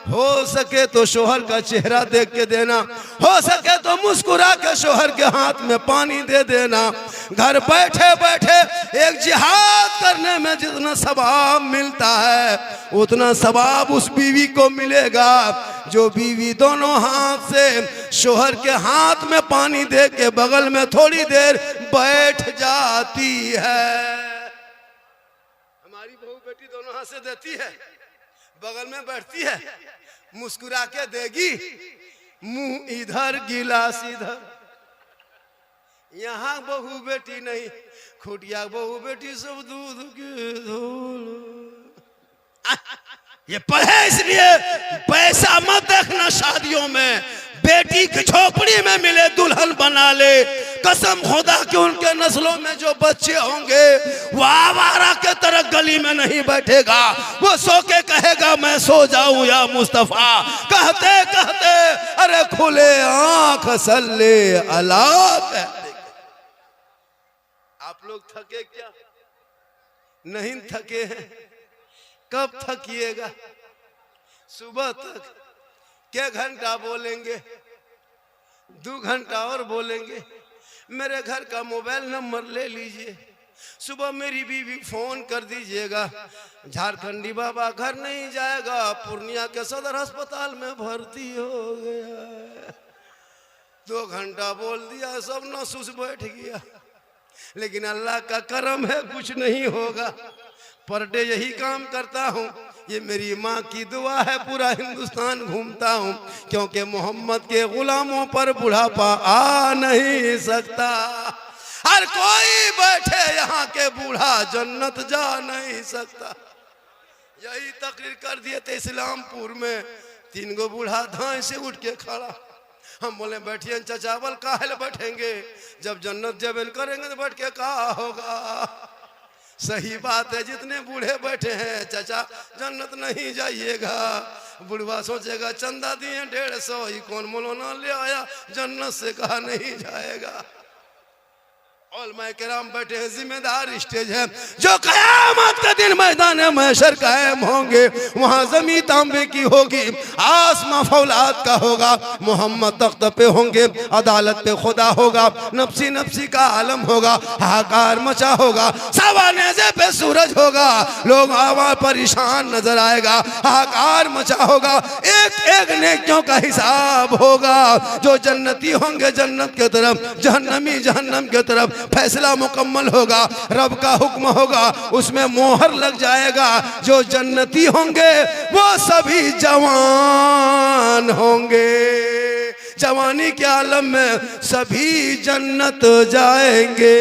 S1: हो सके तो शोहर का चेहरा देख के देना, हो सके तो मुस्कुरा के शोहर के हाथ में पानी दे देना। घर बैठे बैठे एक जिहाद करने में जितना सवाब मिलता है, उतना सवाब उस बीवी को मिलेगा जो बीवी दोनों हाथ से शोहर के हाथ में पानी दे के बगल में थोड़ी देर बैठ जाती है। हमारी बहू बेटी दोनों हाथ से देती है, बगल में बैठती है, मुस्कुरा के देगी, मुंह इधर गिलास इधर। यहाँ बहू बेटी नहीं, खुटिया बहू बेटी सब दूध के धोल। ये पढ़े इसलिए पैसा मत देखना शादियों में। बेटी की झोपड़ी में मिले दुल्हन बना ले, कसम खुदा कि उनके नस्लों में जो बच्चे होंगे वो आवारा के तरह गली में नहीं बैठेगा, वो सो के कहेगा मैं सो जाऊं या मुस्तफा। कहते कहते अरे खुले आंख सल्ले अला। आप लोग थके क्या? नहीं थके हैं? कब थकिएगा? सुबह तक क्या घंटा बोलेंगे, 2 घंटा और बोलेंगे। मेरे घर का मोबाइल नंबर ले लीजिए, सुबह मेरी बीवी फोन कर दीजिएगा। झारखंडी बाबा घर नहीं जाएगा, पूर्णिया के सदर अस्पताल में भर्ती हो गया। 2 घंटा बोल दिया, सब नसूस बैठ गया। लेकिन अल्लाह का करम है, कुछ नहीं होगा। पर डे यही काम करता हूँ, ये मेरी माँ की दुआ है। पूरा हिंदुस्तान घूमता हूँ, क्योंकि मोहम्मद के गुलामों पर बुढ़ापा आ नहीं सकता। हर कोई बैठे यहाँ के बूढ़ा जन्नत जा नहीं सकता। यही तकरीर कर दिए थे इस्लामपुर में, 3 गो बूढ़ा धाए से उठ के खड़ा। हम बोले बैठिए चाचा। बोल काहे बैठेंगे, जब जन्नत जब करेंगे तो बैठ के कहा होगा। सही बात है, जितने बूढ़े बैठे हैं चाचा जन्नत नहीं जाइएगा। बुढ़वा सोचेगा चंदा दिए 150, ये कौन मौलाना ले आया, जन्नत से कहा नहीं जाएगा। उलमाए किराम बैठे हैं, जिम्मेदार स्टेज है। जो कयामत का दिन मैदान महशर कायम होंगे, वहां जमीन तांबे की होगी, आसमां फौलाद का होगा, मोहम्मद तख्त पे होंगे, अदालत पे खुदा होगा, नफसी नफसी का आलम होगा, हाहाकार मचा होगा, सवा नेज़े पे सूरज होगा, लोग आवाज परेशान नजर आएगा, हाहाकार मचा होगा, एक एक नेकियों का हिसाब होगा। जो जन्नती होंगे जन्नत के तरफ, जहन्नमी जहन्नम के तरफ, फैसला मुकम्मल होगा, रब का हुक्म होगा, उसमें मोहर लग जाएगा। जो जन्नती होंगे वो सभी जवान होंगे, जवानी के आलम में सभी जन्नत जाएंगे।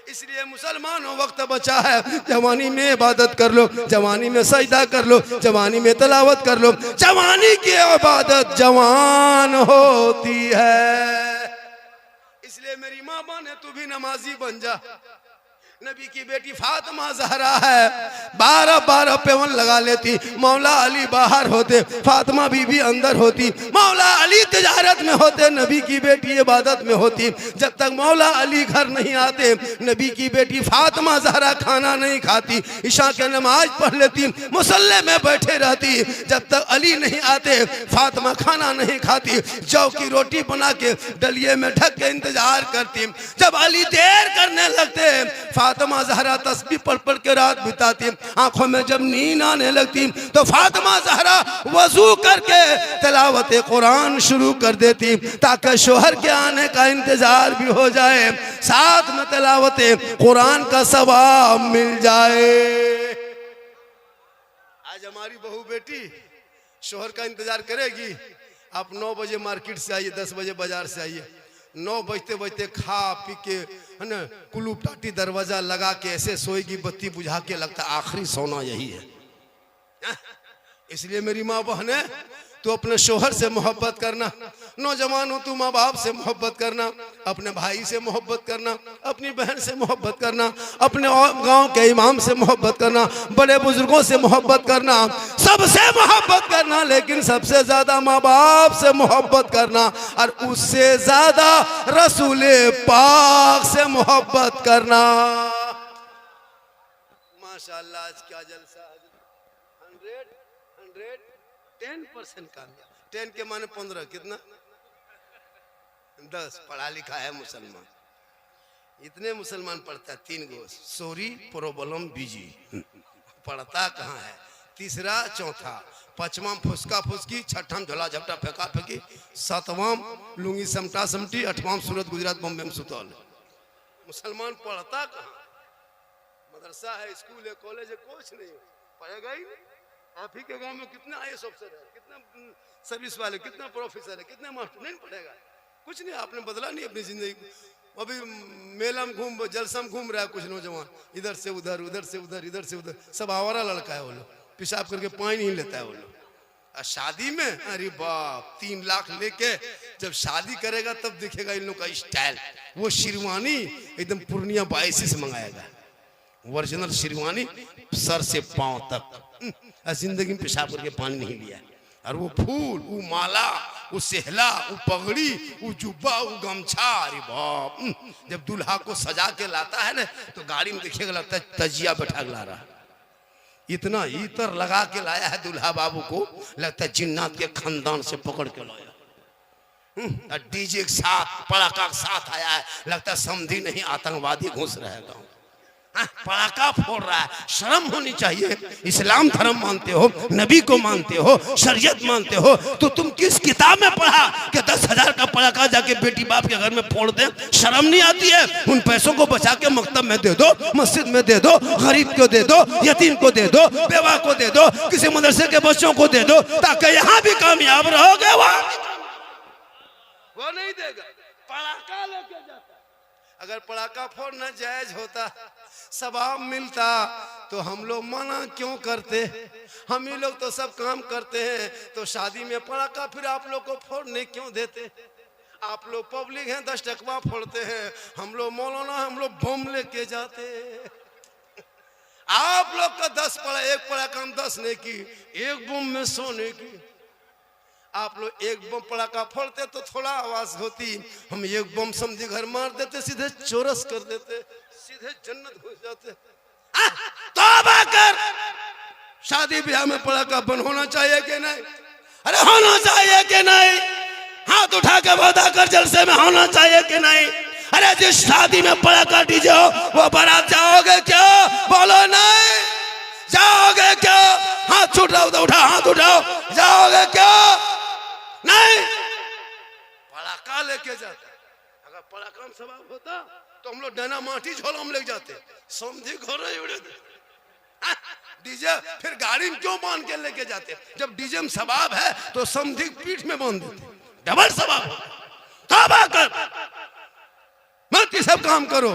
S1: इसलिए मुसलमानों वक्त बचा है, जवानी में इबादत कर लो, जवानी में सजदा कर लो, जवानी में तलावत कर लो। जवानी की इबादत जवान होती है। इसलिए मेरी माँ बने तू भी नमाजी बन जा। नबी की बेटी फातिमा ज़हरा है, 12 पेवन लगा लेती, मौला अली बाहर होते, फातिमा बीबी अंदर होती, मौला अली तिजारत में होते, नबी की बेटी इबादत में होती। जब तक मौला अली घर नहीं आते, नबी की बेटी फातिमा ज़हरा खाना नहीं खाती, इशा के नमाज पढ़ लेती, मुसल्ले में बैठे रहती। जब तक अली नहीं आते, फातिमा खाना नहीं खाती, जौ की रोटी बना के डलिए में ढक के इंतजार करती। जब अली देर करने लगते, फातिमा ज़हरा तस्बीह पढ़ पढ़ के रात बिताती। आंखों में जब नींद आने लगती तो फातिमा ज़हरा वजू करके तिलावत कुरान शुरू कर देती, ताकि शोहर के आने का इंतजार भी हो जाए, साथ में तिलावत कुरान का सवाब मिल जाए। आज हमारी बहू बेटी शोहर का इंतजार करेगी। आप 9 बजे मार्केट से आइए, 10 बजे बाजार से आइए, 9 बजते बजते खा पी के है ना कुलू टाटी दरवाजा लगा के ऐसे सोएगी, बत्ती बुझा के, लगता आखिरी सोना यही है। इसलिए मेरी माँ बहने, तू अपने शोहर से मोहब्बत करना, नौजवान हो तू माँ बाप से मोहब्बत करना, अपने भाई से मोहब्बत करना, अपनी बहन से मोहब्बत करना, अपने गांव के इमाम से मोहब्बत करना, बड़े बुजुर्गों से मोहब्बत करना, सबसे मोहब्बत करना, लेकिन सबसे ज्यादा माँ बाप से मोहब्बत करना, और उससे ज्यादा रसूल पाक से मोहब्बत करना। माशाअल्लाह आज क्या जलसा, 10% कामयाब। 10 के माने 15, कितना 10 पढ़ा लिखा है मुसलमान। इतने मुसलमान पढ़ता है, 3 गो सॉरी प्रॉब्लम बिजी, पढ़ता कहाँ है? तीसरा चौथा, पांचवा फुसका फुसकी, छठम झोला झपटा फेंका फेंकी, सातवां लुंगी समटा समटी, आठवां सूरत गुजरात बॉम्बे में सुतौल। मुसलमान पढ़ता कहाँ? मदरसा है, स्कूल है, कॉलेज है, कुछ नहीं पढ़ेगा ही नहीं। आप ही के गांव में कितना IAS अफसर है, कितना सर्विस वाले, कितना प्रोफेसर है, कितना मास्टर, नहीं पढ़ेगा कुछ नहीं। आपने बदला नहीं अपनी जिंदगी। अभी मेला में घूम, जलसा में घूम रहा है कुछ नौजवान, इधर से उधर, उधर से उधर, इधर से उधर, सब आवारा लड़का है वो लोग, पेशाब करके पानी नहीं लेता है वो लोग। और शादी में अरे बाप 3 लाख लेके जब शादी करेगा तब दिखेगा इन लोग का स्टाइल। वो शेरवानी एकदम पूर्णिया 82 से मंगाएगा, ओरिजिनल शेरवानी सर से पांव तक, जिंदगी में पेशाब करके पानी नहीं लिया। और वो फूल, वो माला, वो सेहला, वो पगड़ी, वो जुब्बा, वो गमछा, अरे बाप, जब दूल्हा को सजा के लाता है ना तो गाड़ी में देखिएगा लगता है तजिया बैठा ला रहा। इतना इतर लगा के लाया है दूल्हा बाबू को, लगता है जिन्नात के खानदान से पकड़ के लाया। डीजे के साथ, पड़ाका के साथ आया है, लगता है समझी नहीं आतंकवादी घुस रहे गाँव। पड़ाका फोड़ रहा है, शर्म होनी चाहिए। इस्लाम धर्म मानते हो, नबी को मानते हो, शरीयत मानते हो, तो तुम किस किताब में पढ़ा कि 10,000 का पड़ाका जाके बेटी बाप के घर में फोड़ दे? शर्म नहीं आती है? उन पैसों को बचा के मकतब में दे दो, मस्जिद में दे दो, गरीब को दे दो, यतीम को दे दो, बेवा को दे दो, किसी मदरसे के बच्चों को दे दो, ताकि यहाँ भी कामयाब रहोगे, वहां वो नहीं देगा। पड़ाका लेके जाता, अगर पड़ाका फोड़ना जायज होता, सवाब मिलता, तो हम लोग मना क्यों करते? हम ही लोग तो सब काम करते हैं, तो शादी में पड़ाका फिर आप लोग को फोड़ने क्यों देते? आप लोग पब्लिक हैं, 10 टकवा फोड़ते हैं, हम लोग मौलाना, हम लोग बम लेके जाते। आप लोग का 10 पड़ा, एक पड़ाका हम 10 ने की, एक बम में 100 ने की। आप लोग एक बम पड़ाका फोड़ते तो थोड़ा आवाज होती, हम एक बम समझे घर मार देते, सीधे चोरस कर देते, सीधे जन्नत घुस जाते। तौबा कर। शादी ब्याह में पड़ाका बंद होना चाहिए कि नहीं? अरे होना चाहिए कि नहीं? हाथ उठा के वादा कर, जलसे में होना चाहिए कि नहीं? अरे जिस शादी में पड़ाका डीजे हो वो बारात जाओगे क्या? बोलो नहीं। जाओगे क्या? हाथ छूट रहा तो उठा, हाथ उठाओ। जाओगे क्या? नहीं। पड़ाका लेके जाते। अगर पड़ाका में सवाब होता तो हम लोग डना माटी झोला में ले जाते, समझी घर उड़े। डीजे फिर गाड़ी में क्यों बांध के लेके जाते? जब डीजे में सवाब है तो समझी पीठ में बांध देते, डबल सवाब। तौबा कर, मत ये सब काम करो।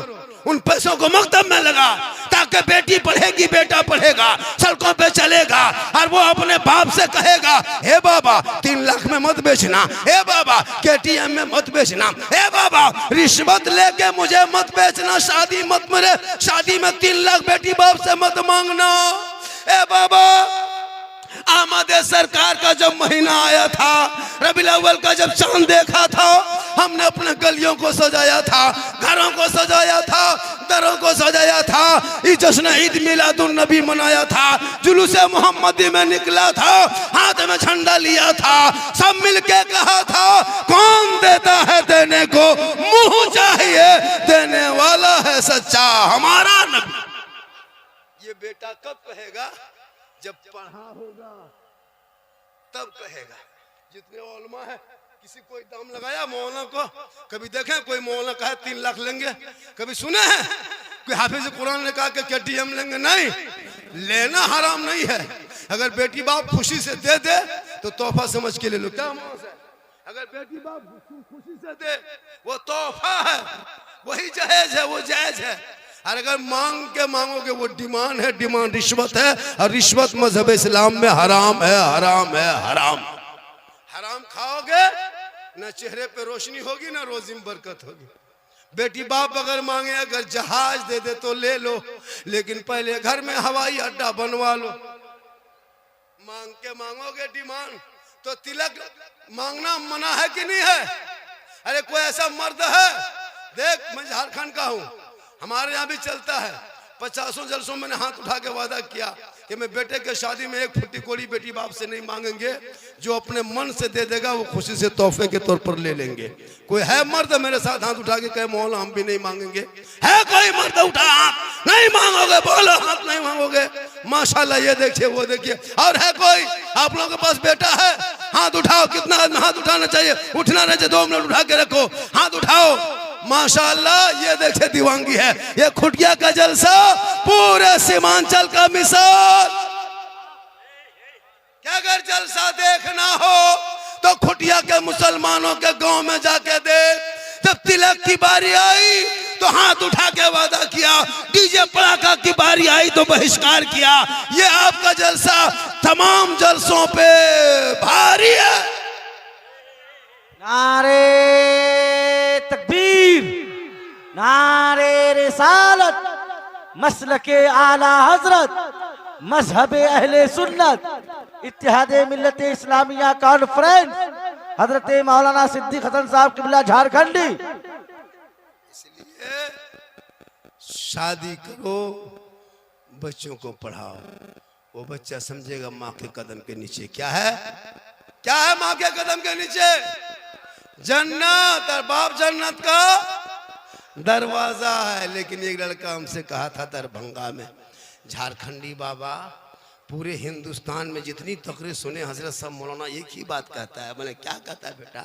S1: उन पैसों को मकतब में लगा ताकि बेटी पढ़ेगी, बेटा पढ़ेगा, सड़कों पे चलेगा और वो अपने बाप से कहेगा, हे बाबा 3 लाख में मत बेचना, हे बाबा केटीएम में मत बेचना, हे बाबा रिश्वत लेके मुझे मत बेचना, शादी मत, मेरे शादी में 3 लाख बेटी बाप से मत मांगना। हे बाबा आमद सरकार का जब महीना आया था, रबीउल अव्वल का जब चांद देखा था, हमने अपने गलियों को सजाया था, घरों को सजाया था, दरों को सजाया था, इस जश्न ईद मिलादुन नबी मनाया था, जुलूसे मोहम्मदी में निकला था, हाथ में झंडा लिया था, सब मिलके कहा था कौन देता है देने को, मुंह चाहिए देने वाला है सच्चा हमारा नबी। ये बेटा कब कहेगा? जब पढ़ा होगा तब कहेगा। जितने उलमा है, किसी कोई दाम लगाया मौलाना को? कभी देखे कोई मौलाना कहा 3 लाख लेंगे? कभी सुने हैं कोई हाफिज कुरान ने कहा कि केटीएम लेंगे? नहीं। लेना हराम नहीं है। अगर बेटी बाप खुशी से दे दे तो तोहफा समझ के ले लो। क्या अगर बेटी बाप खुशी से दे वो तोहफा है, वही जायज है, वो जायज है। और अगर मांग के मांगोगे वो डिमांड है, डिमांड रिश्वत है, और रिश्वत मजहब इस्लाम में हराम है, हराम है, हराम। हराम खाओगे ना चेहरे पे रोशनी होगी ना रोजी में बरकत होगी। बेटी बाप अगर मांगे, अगर जहाज दे दे तो ले लो, लेकिन पहले घर में हवाई अड्डा बनवा लो। मांग के मांगोगे डिमांड तो तिलक मांगना मना है कि नहीं है? अरे कोई ऐसा मर्द है, देख मैं झारखंड का हूँ, हमारे यहाँ भी चलता है, 50 जलसों मैंने हाथ उठा के वादा किया कि मैं बेटे के शादी में 1 फुट्टी कोड़ी बेटी बाप से नहीं मांगेंगे, जो अपने मन से दे देगा वो खुशी से तोहफे के तौर पर ले लेंगे। कोई है मर्द मेरे साथ हाथ उठा के कहे मौला हम भी नहीं मांगेंगे? है कोई मर्द? उठा हाथ। नहीं मांगोगे? बोलो हाथ नहीं मांगोगे। माशाल्लाह, ये देखिए वो देखिए। और है कोई आप लोगों के पास बेटा है? हाथ उठाओ। कितना हाथ उठाना चाहिए? उठना नहीं चाहिए, 2 मिनट उठा के रखो, हाथ उठाओ। माशाल्लाह, ये देखिए दीवानगी है, ये खुटिया का जलसा पूरे सीमांचल का मिसाल। क्या अगर जलसा देखना हो तो खुटिया के मुसलमानों के गांव में जाके देख। जब तिलक की बारी आई तो हाथ उठा के वादा किया, डीजे पड़ाका की बारी आई तो बहिष्कार किया। ये आपका जलसा तमाम जलसों पे भारी है।
S2: नारे तकबीर, नारे रिसालत, मसलके आला हजरत, मजहबे अहले सुन्नत, इत्तेहादे मिल्लत इस्लामिया कॉन्फ्रेंस, हजरत मौलाना सिद्दीक हसन साहब किबला झारखंडी।
S1: इसलिए शादी करो, बच्चों को पढ़ाओ, वो बच्चा समझेगा माँ के कदम के नीचे क्या है। क्या है माँ के कदम के नीचे? जन्नत। और बाप जन्नत का दरवाजा है। लेकिन एक लड़का हमसे कहा था दरभंगा में, झारखंडी बाबा पूरे हिंदुस्तान में जितनी तकरीर सुने हजरत साहब मौलाना एक ही बात कहता है। बोले क्या कहता है बेटा?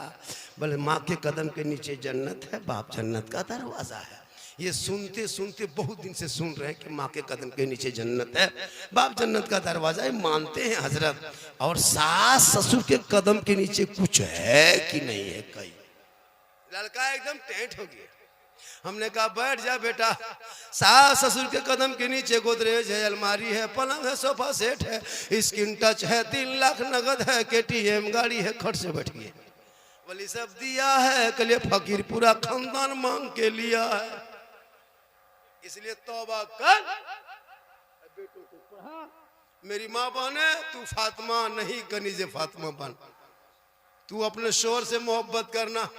S1: बोले माँ के कदम के नीचे जन्नत है, बाप जन्नत का दरवाजा है। ये सुनते सुनते बहुत दिन से सुन रहे हैं कि माँ के कदम के नीचे जन्नत है, बाप जन्नत का दरवाजा है, मानते हैं हजरत। और सास ससुर के कदम के नीचे कुछ है कि नहीं है? कई लड़का एकदम टेंट हो गया। हमने कहा बैठ जा बेटा, सास ससुर के कदम के नीचे गोदरेज है, अलमारी है, पलंग है, सोफा सेट है, स्क्रीन टच है, 3 लाख नगद है, केटीएम गाड़ी है, खट से बैठ गए। बोली सब दिया है, कल फकीर पूरा खानदान मांग के लिया है। इसलिए तौबा कर, बेटों को पढ़ा, मेरी माँ बने, तू फातिमा नहीं कनीजे फातिमा बन। तू अपने शोहर से मोहब्बत करना,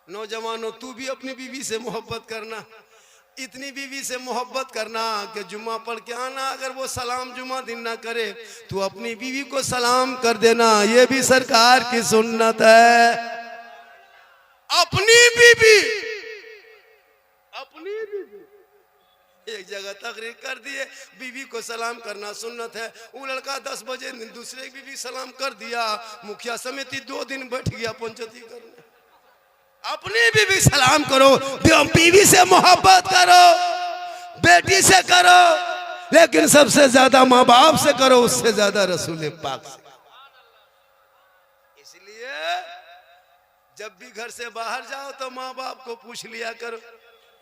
S1: नौजवानों तू भी अपनी बीवी से मोहब्बत करना। इतनी बीवी से मोहब्बत करना कि जुम्मा पढ़ के आना, अगर वो सलाम जुम्मा दिन ना करे तू अपनी बीवी को सलाम कर देना। ये भी सरकार की सुन्नत है। अपनी बीवी एक जगह तकरीर कर दिए, बीवी को सलाम करना सुन्नत है। वो लड़का 10 बजे दूसरे की बीवी सलाम कर दिया, मुखिया समिति 2 दिन बैठ गया पंचायती करने। अपनी बीवी सलाम करो, बीवी से मोहब्बत करो, बेटी से करो, लेकिन सबसे ज्यादा माँ बाप से करो, उससे ज्यादा रसूल पाक से। इसलिए जब भी घर से बाहर जाओ तो माँ बाप को पूछ लिया करो,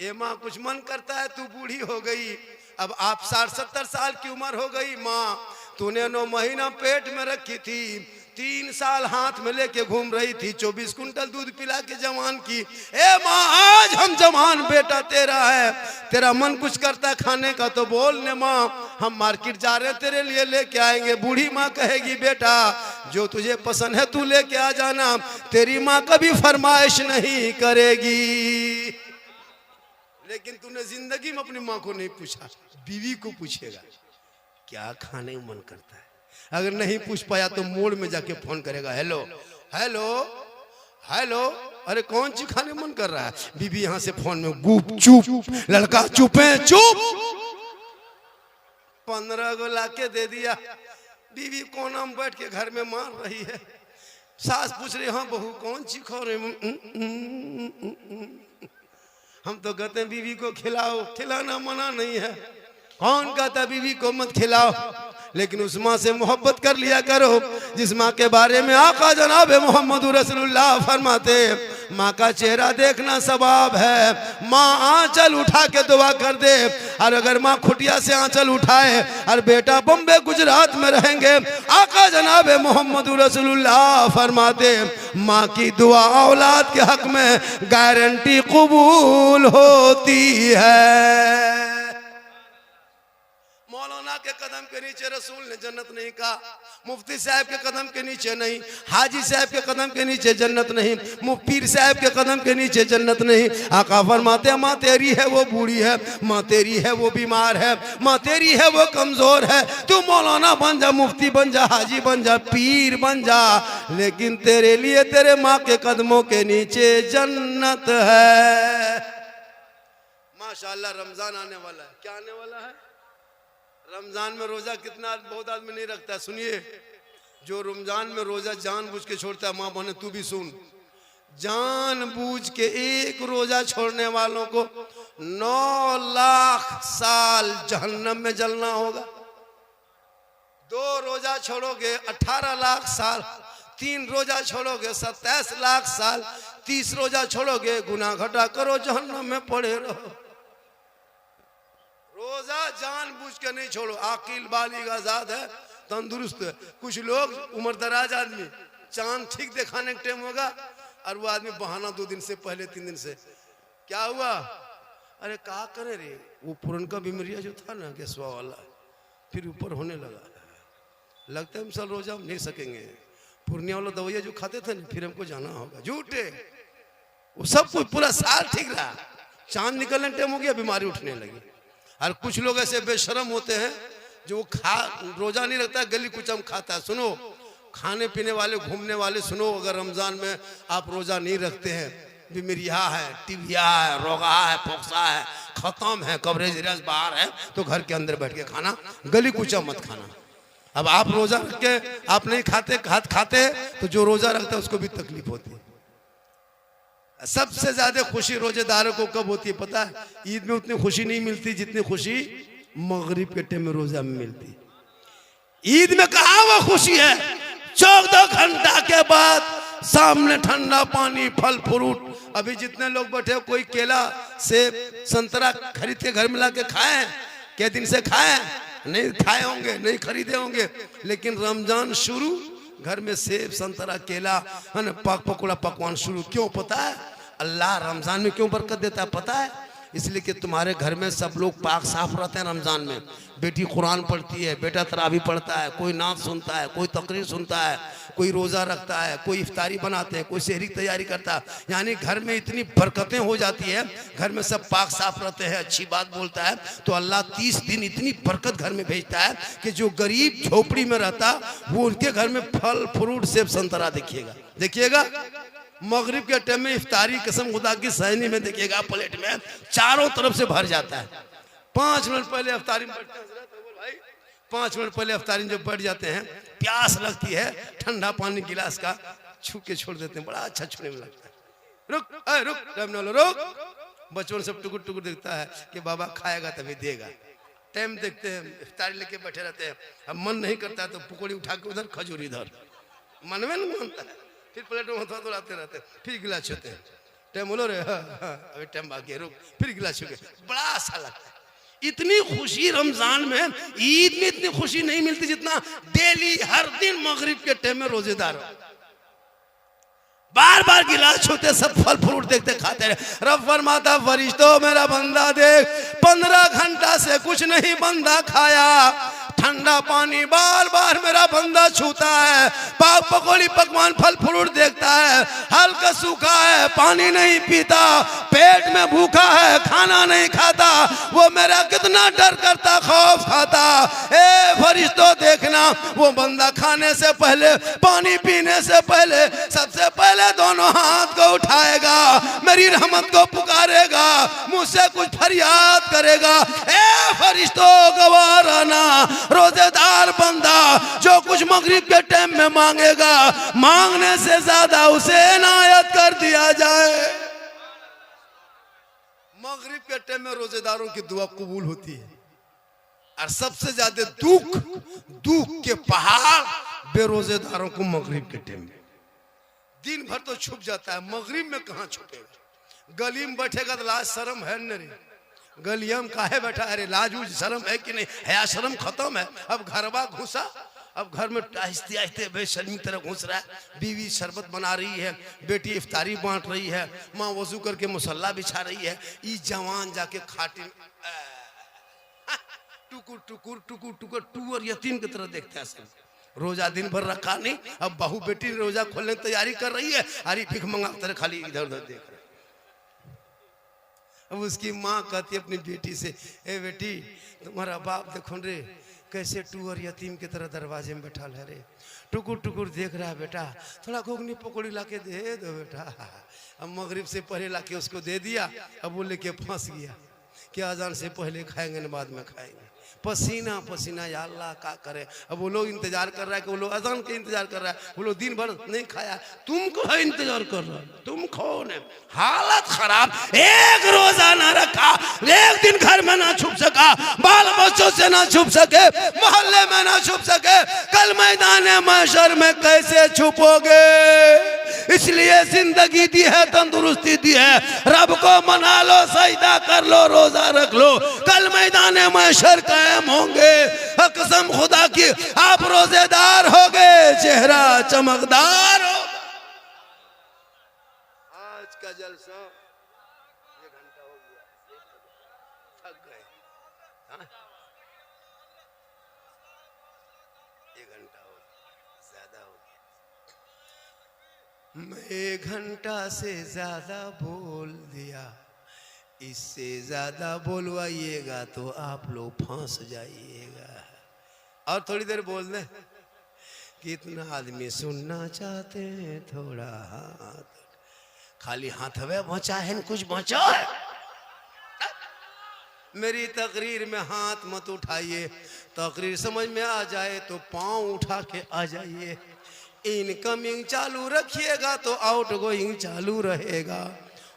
S1: ए माँ कुछ मन करता है, तू बूढ़ी हो गई, अब आप 60-70 साल की उम्र हो गई, माँ तूने 9 महीना पेट में रखी थी, 3 साल हाथ में लेके घूम रही थी, 24 कुंटल दूध पिला के जवान की। ए माँ आज हम जवान बेटा तेरा है, तेरा मन कुछ करता है खाने का तो बोल ने माँ, हम मार्केट जा रहे हैं तेरे लिए लेके आएंगे। बूढ़ी माँ कहेगी बेटा जो तुझे पसंद है तू लेके आ जाना, तेरी माँ कभी फरमाइश नहीं करेगी। लेकिन तूने जिंदगी में अपनी माँ को नहीं पूछा, बीवी को पूछेगा क्या खाने में मन करता है। अगर नहीं पूछ पाया तो मोड़ में जाके फोन करेगा, हेलो हेलो हेलो, अरे कौन चीज खाने मन कर रहा है। बीवी यहां से फोन में गुप चुप, लड़का चुप है चुप। 15 को लाके दे दिया, बीवी कोना में बैठ के घर में मार रही है। सास पूछ रही हाँ बहू कौन चीज खा रहे। हम तो कहते हैं बीवी को खिलाओ, खिलाना मना नहीं है, कौन कहता बीवी को मत खिलाओ, लेकिन उस माँ से मोहब्बत कर लिया करो जिस माँ के बारे में आका जनाब मोहम्मद रसूलुल्लाह फरमाते माँ का चेहरा देखना सवाब है। माँ आंचल उठा के दुआ कर दे, और अगर माँ खुटिया से आंचल उठाए और बेटा बम्बे गुजरात में रहेंगे, आका जनाब मोहम्मद रसूलुल्लाह फरमाते माँ की दुआ औलाद के हक में गारंटी कबूल होती है। मौलाना के कदम के नीचे रसूल ने जन्नत नहीं कहा, मुफ्ती साहब के कदम के नीचे नहीं, हाजी साहब के कदम के नीचे जन्नत नहीं, पीर साहब के कदम के नीचे जन्नत नहीं। आका फरमाते माँ तेरी है वो बूढ़ी है, माँ तेरी है वो बीमार है, माँ तेरी है वो कमजोर है, तू मौलाना बन जा, मुफ्ती बन जा, हाजी बन जा, पीर बन जा, लेकिन तेरे लिए तेरे माँ के कदमों के नीचे जन्नत है। माशाअल्लाह रमजान आने वाला है। क्या आने वाला है? रमजान में रोजा कितना बहुत आदमी नहीं रखता। सुनिए, जो रमजान में रोजा जानबूझ के छोड़ता है, माँ बहने तू भी सुन, जानबूझ के एक रोजा छोड़ने वालों को 9 लाख साल जहन्नम में जलना होगा। 2 रोजा छोड़ोगे 18 लाख साल, 3 रोजा छोड़ोगे 27 लाख साल, 30 रोजा छोड़ोगे गुनाह घटा करो जहन्नम में पड़े रहो। रोजा जानबूझ के नहीं छोड़ो। आकिल बालिग आजाद है, तंदुरुस्त है। कुछ लोग उम्र दराज आदमी, चांद ठीक दिखाने का टाइम होगा और वो आदमी बहाना 2 दिन से पहले 3 दिन से क्या हुआ, अरे क्या करे रे, वो पुरनका बीमारिया जो था ना गैसवा वाला फिर ऊपर होने लगा, लगता है हम साल रोजा नहीं सकेंगे। पूर्णिया वाला दवाइयाँ जो खाते थे ना फिर हमको जाना होगा। झूठे, वो सब कुछ पूरा साल ठीक रहा, चांद निकलने टाइम हो गया बीमारी उठने लगी। और कुछ लोग ऐसे बेशरम होते हैं जो रोजा नहीं रखता, गली कुचम खाता है। सुनो, खाने पीने वाले घूमने वाले सुनो, अगर रमजान में आप रोजा नहीं रखते हैं, बीमारिया है, टीबिया है, रोगा है, फोक्सा है, खत्म है, कवरेज रस बाहर है, तो घर के अंदर बैठ के खाना, गली कुचम मत खाना। अब आप रोजा रख के आप नहीं खाते तो जो रोजा रखता है उसको भी तकलीफ होती है। सबसे ज्यादा खुशी रोजेदारों को कब होती है पता है? ईद में उतनी खुशी नहीं मिलती जितनी खुशी मगरिब के टाइम में रोजा में मिलती। ईद में कहाँ वो खुशी है? 14 घंटा के बाद सामने ठंडा पानी, फल फ्रूट। अभी जितने लोग बैठे, कोई केला सेब संतरा खरीद के घर में ला के खाए? क्या दिन से खाए? नहीं खाए होंगे, नहीं खरीदे होंगे, लेकिन रमजान शुरू, घर में सेब संतरा केला है ना, पकौड़ा पकवान शुरू। क्यों पता है? अल्लाह रमजान में क्यों बरकत देता है पता है? इसलिए कि तुम्हारे घर में सब लोग पाक साफ रहते हैं। रमज़ान में बेटी कुरान पढ़ती है, बेटा तरावी पढ़ता है, कोई नात सुनता है, कोई तकरीर सुनता है, कोई रोज़ा रखता है, कोई इफ्तारी बनाते हैं, कोई शहरी तैयारी करता है। यानी घर में इतनी बरकतें हो जाती है, घर में सब पाक साफ रहते हैं, अच्छी बात बोलता है, तो अल्लाह 30 दिन इतनी बरकत घर में भेजता है कि जो गरीब झोपड़ी में रहता वो उनके घर में फल फ्रूट सेब संतरा देखिएगा। देखिएगा मगरिब के टाइम में इफ्तारी कसम खुदा की सहनी में देखिएगा, प्लेट में चारों तरफ से भर जाता है। 5 मिनट पहले इफ्तारी में बैठते हैं भाई, 5 मिनट पहले इफ्तारी जब बैठ जाते हैं, प्यास लगती है, ठंडा पानी गिलास का छू के छोड़ देते हैं, बड़ा अच्छा छूने में लगता है। रुक रुक टाइम ना लो, रुक। बचपन सब टुकुर टुकुर देखता है कि बाबा खाएगा तभी देगा। टाइम देखते हैं, इफ्तारी लेके बैठे रहते हैं। अब मन नहीं करता तो पकौड़ी उठा के उधर, खजूर इधर, मन में नहीं मानता है, फिर प्लेट में हाथ लाते रहते हैं, फिर गिलास छूते हैं। टाइम बोलो रे, अभी टाइम बाकी, रुक, फिर गिलास छू के, बड़ा अच्छा लगता है। इतनी खुशी रमजान में, ईद में इतनी खुशी नहीं मिलती जितना डेली हर दिन मगरिब के टाइम में रोजेदार हो, बार बार गिलास छूते, सब फल फ्रूट देखते खाते रहे। रब फरमाता फरिश्तों मेरा बंदा देख, 15 घंटा से कुछ नहीं बंदा खाया, ठंडा पानी बार बार मेरा बंदा छूता है, पाक पकौड़ी पकवान फल फ्रूट देखता है, हल्का सूखा है, पानी नहीं पीता, पेट में भूखा है, खाना नहीं खाता, वो मेरा कितना डर करता, खौफ खाता। ए फरिश्तों देखना, वो बंदा खाने से पहले, पानी पीने से पहले, सबसे पहले दोनों हाथ को उठाएगा, मेरी रहमत को पुकारेगा, मुझसे कुछ फरियाद करेगा। ए फरिश्तों गवाराना, रोजेदार बंदा जो कुछ मगरिब के टाइम में मांगेगा, मांगने से ज्यादा उसे इनायत कर दिया जाए। मगरिब के टाइम में रोजेदारों की दुआ कबूल होती है, और सबसे ज्यादा दुख के पहाड़ बेरोजेदारों को मगरिब के टाइम में। दिन भर तो छुप जाता है, मगरिब में कहाँ छुपेगा? गली में बैठेगा तो लाज शर्म है नहीं, गलिया में काहे बैठा, अरे लाज उज शर्म है कि नहीं? हया शर्म खत्म है। अब घरवा घुसा, अब घर में आहिस्ते आहिस्ते बेशर्मी तरह घुस रहा है। बीवी शरबत बना रही है, बेटी इफ्तारी बांट रही है, माँ वजू करके मुसल्ला बिछा रही है, ई जवान जाके खाटी टुकुर टुकुर टुकुर टुकुर टूर यतीम की तरह देखते हैं सब। रोजा दिन भर रखा नहीं, अब बहू बेटी रोजा खोलने की तैयारी कर रही है, अरे भीख मंगा तरह खाली इधर उधर देख रहे। अब उसकी माँ कहती है अपनी बेटी से, ए बेटी तुम्हारा बाप देखो रे कैसे टूअर यतीम की तरह दरवाजे में बैठा है रे, टुकुर टुकुर देख रहा है बेटा, थोड़ा घुगनी पकौड़ी लाके दे दो बेटा। अब मगरिब से पहले लाके उसको दे दिया, अब वो लेके फंस गया कि अजान से पहले खाएंगे न बाद में खाएंगे। पसीना पसीना, या अल्लाह का करे। अब वो लोग इंतजार कर रहा है कि वो लोग अजान के इंतजार कर रहा है, वो लोग दिन भर नहीं खाया, तुमको है इंतजार कर रहा है, तुम कौन है? हालत खराब, एक रोजा ना रखा, एक दिन घर में ना छुप सका, बाल बच्चों से ना छुप सके, मोहल्ले में ना छुप सके, कल मैदान महशर में कैसे छुपोगे? इसलिए जिंदगी दी है, तंदुरुस्ती दी है, रब को मना लो, सजदा कर लो, रोजा रख लो, कल मैदान महशर कायम होंगे। कसम खुदा की आप रोजेदार हो गए, चेहरा चमकदार हो। आज का जलसा 1 घंटा हो गया, थक गए, 1 घंटा हो गया, ज्यादा हो गया। मैं 1 घंटा से ज्यादा बोल दिया, इससे ज्यादा बोलवाइएगा तो आप लोग फंस जाइएगा। और थोड़ी देर बोल दे, कितना आदमी सुनना चाहते हैं, थोड़ा हाथ, खाली हाथवे बचा है, कुछ बचा है? मेरी तकरीर में हाथ मत उठाइए, तकरीर समझ में आ जाए तो पांव उठा के आ जाइए। इनकमिंग चालू रखिएगा तो आउटगोइंग चालू रहेगा।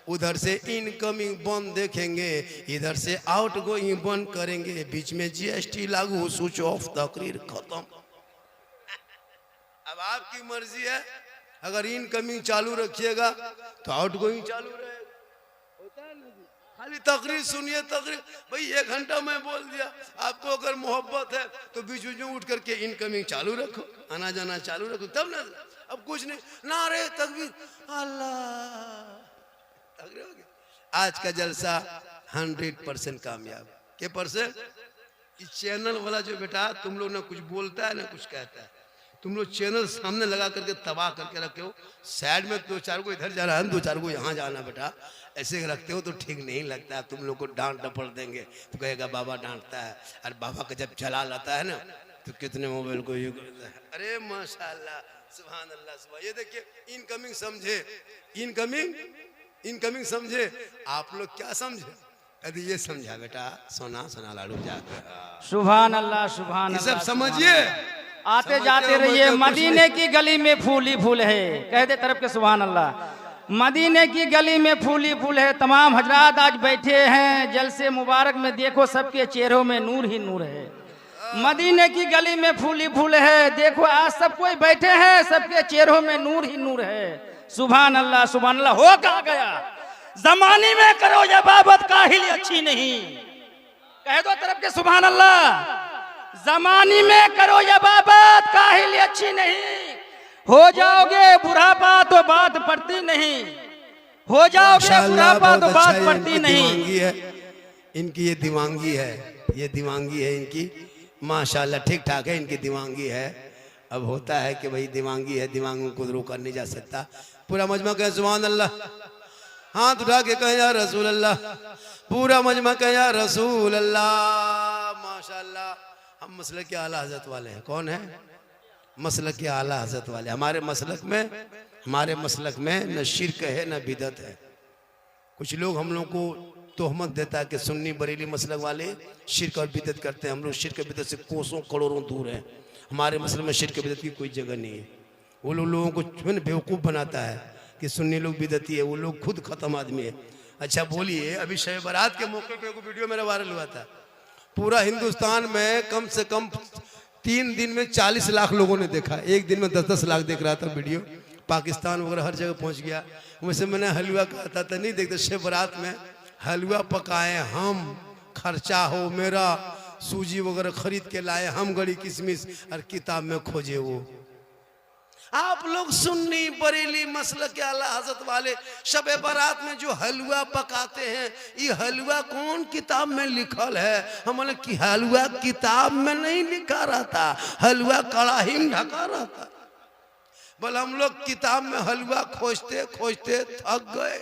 S1: उधर से इनकमिंग बंद देखेंगे, इधर से आउटगोइंग बंद करेंगे, बीच में जीएसटी लागू, स्विच ऑफ, तकरीर खत्म। अब आपकी मर्जी है, अगर इनकमिंग चालू रखिएगा तो आउटगोइंग चालू रहेगा, होता है ना? खाली तकरीर सुनिए, तकरीर भाई 1 घंटा मैं बोल दिया। आपको अगर मोहब्बत है तो बीच बीच में उठ करके इनकमिंग चालू रखो, आना जाना चालू रखो, तब ना। अब कुछ नहीं, नारे तकबीर, अल्लाह, तकरीर हो गया। आज का जलसा 100% कामयाब। के परसेंट? इस चैनल वाला जो बेटा तुम लोग ना कुछ बोलता है ना कुछ कहता है, तुम लोग चैनल सामने लगा करके तबाह करके रखे हो। साइड में 2-4 को इधर जा रहा है, 2-4 को यहाँ जाना बेटा, ऐसे रखते हो तो ठीक नहीं लगता। तुम लोग को डांट डपट देंगे तो कहेगा बाबा डांटता है। और बाबा का जब चला लाता है ना तो कितने मोबाइल को यूज करता है। अरे माशाल्लाह, सुभान अल्लाह, सुभान। ये देखिए इनकमिंग समझे, इनकमिंग समझे। आप लोग क्या समझे? यदि ये समझा बेटा, सोना सोना लाडू जाकर
S2: सुभान अल्लाह, सुभान
S1: ये
S2: अल्लाह।
S1: सब समझिए।
S2: आते जाते रहिए, मदीने की गली में फूल ही फूल है। कह दे तरफ के सुभान अल्लाह। मदीने की गली में फूल ही फूल है। तमाम हजरात आज बैठे हैं जलसे मुबारक में, देखो सबके चेहरों में नूर ही नूर है। मदीने की गली में फूल ही फूल है। देखो आज सब कोई बैठे हैं, सबके चेहरों में नूर ही नूर है। सुभान अल्लाह, सुभान अल्लाह। हो कहा गया जमाने में करो ये बाबत काहिल अच्छी नहीं। कह दो तरफ के सुभान अल्लाह। जमाने में करो ये बाबत काहिल अच्छी नहीं, हो जाओगे बुढ़ापा तो बात पड़ती नहीं, हो जाओगे बुढ़ापा तो बात पड़ती नहीं।
S1: इनकी ये दिमागी है, ये दिमागी है इनकी, माशाल्लाह ठीक ठाक है इनकी दिमागी है। अब होता है कि भाई दिमागी है, दिमाग को रोका नहीं जा सकता। पूरा मजमा कहे सुभान अल्लाह, हाथ उठा के कहे या रसूल अल्लाह। पूरा मजमा कहे या रसूल अल्लाह। माशाल्लाह, हम मसलक के आला हजरत वाले हैं। कौन है? मसलक के आला हजरत वाले। हमारे मसलक में न शिरक है न बिदत है। कुछ लोग हम लोग को तोहमत देता है कि सुन्नी बरेली मसलक वाले शिरक और बिदत करते हैं। हम लोग शिरक बिदत से कोसों करोड़ों दूर हैं। हमारे मसले में शिरक बिदत की कोई जगह नहीं है। वो लोगों को बेवकूफ़ बनाता है कि सुन्नी लोग बिदती है, वो लोग खुद खत्म आदमी है। अच्छा बोलिए, अभी शब बारात के मौके पे एक वीडियो मेरा वायरल हुआ था। पूरा हिंदुस्तान में कम से कम 3 दिन में 40 लाख लोगों ने देखा। एक दिन में 10-10 लाख देख रहा था वीडियो। पाकिस्तान वगैरह हर जगह पहुंच गया। वैसे मैंने हलवा कहता था नहीं देखते, शब बारात में हलवा पकाए हम, खर्चा हो मेरा, सूजी वगैरह खरीद के लाए हम, गड़ी किशमिश, और किताब में खोजे वो। आप लोग सुन्नी बरेली मसलक के आला हजरत वाले शब बारात में जो हलवा पकाते हैं, ये हलवा कौन किताब में लिखल है? हम बोले कि हलवा किताब में नहीं लिखा रहता, हलवा कड़ाही में ढका रहता। बोले हम लोग किताब में हलवा खोजते खोजते थक गए।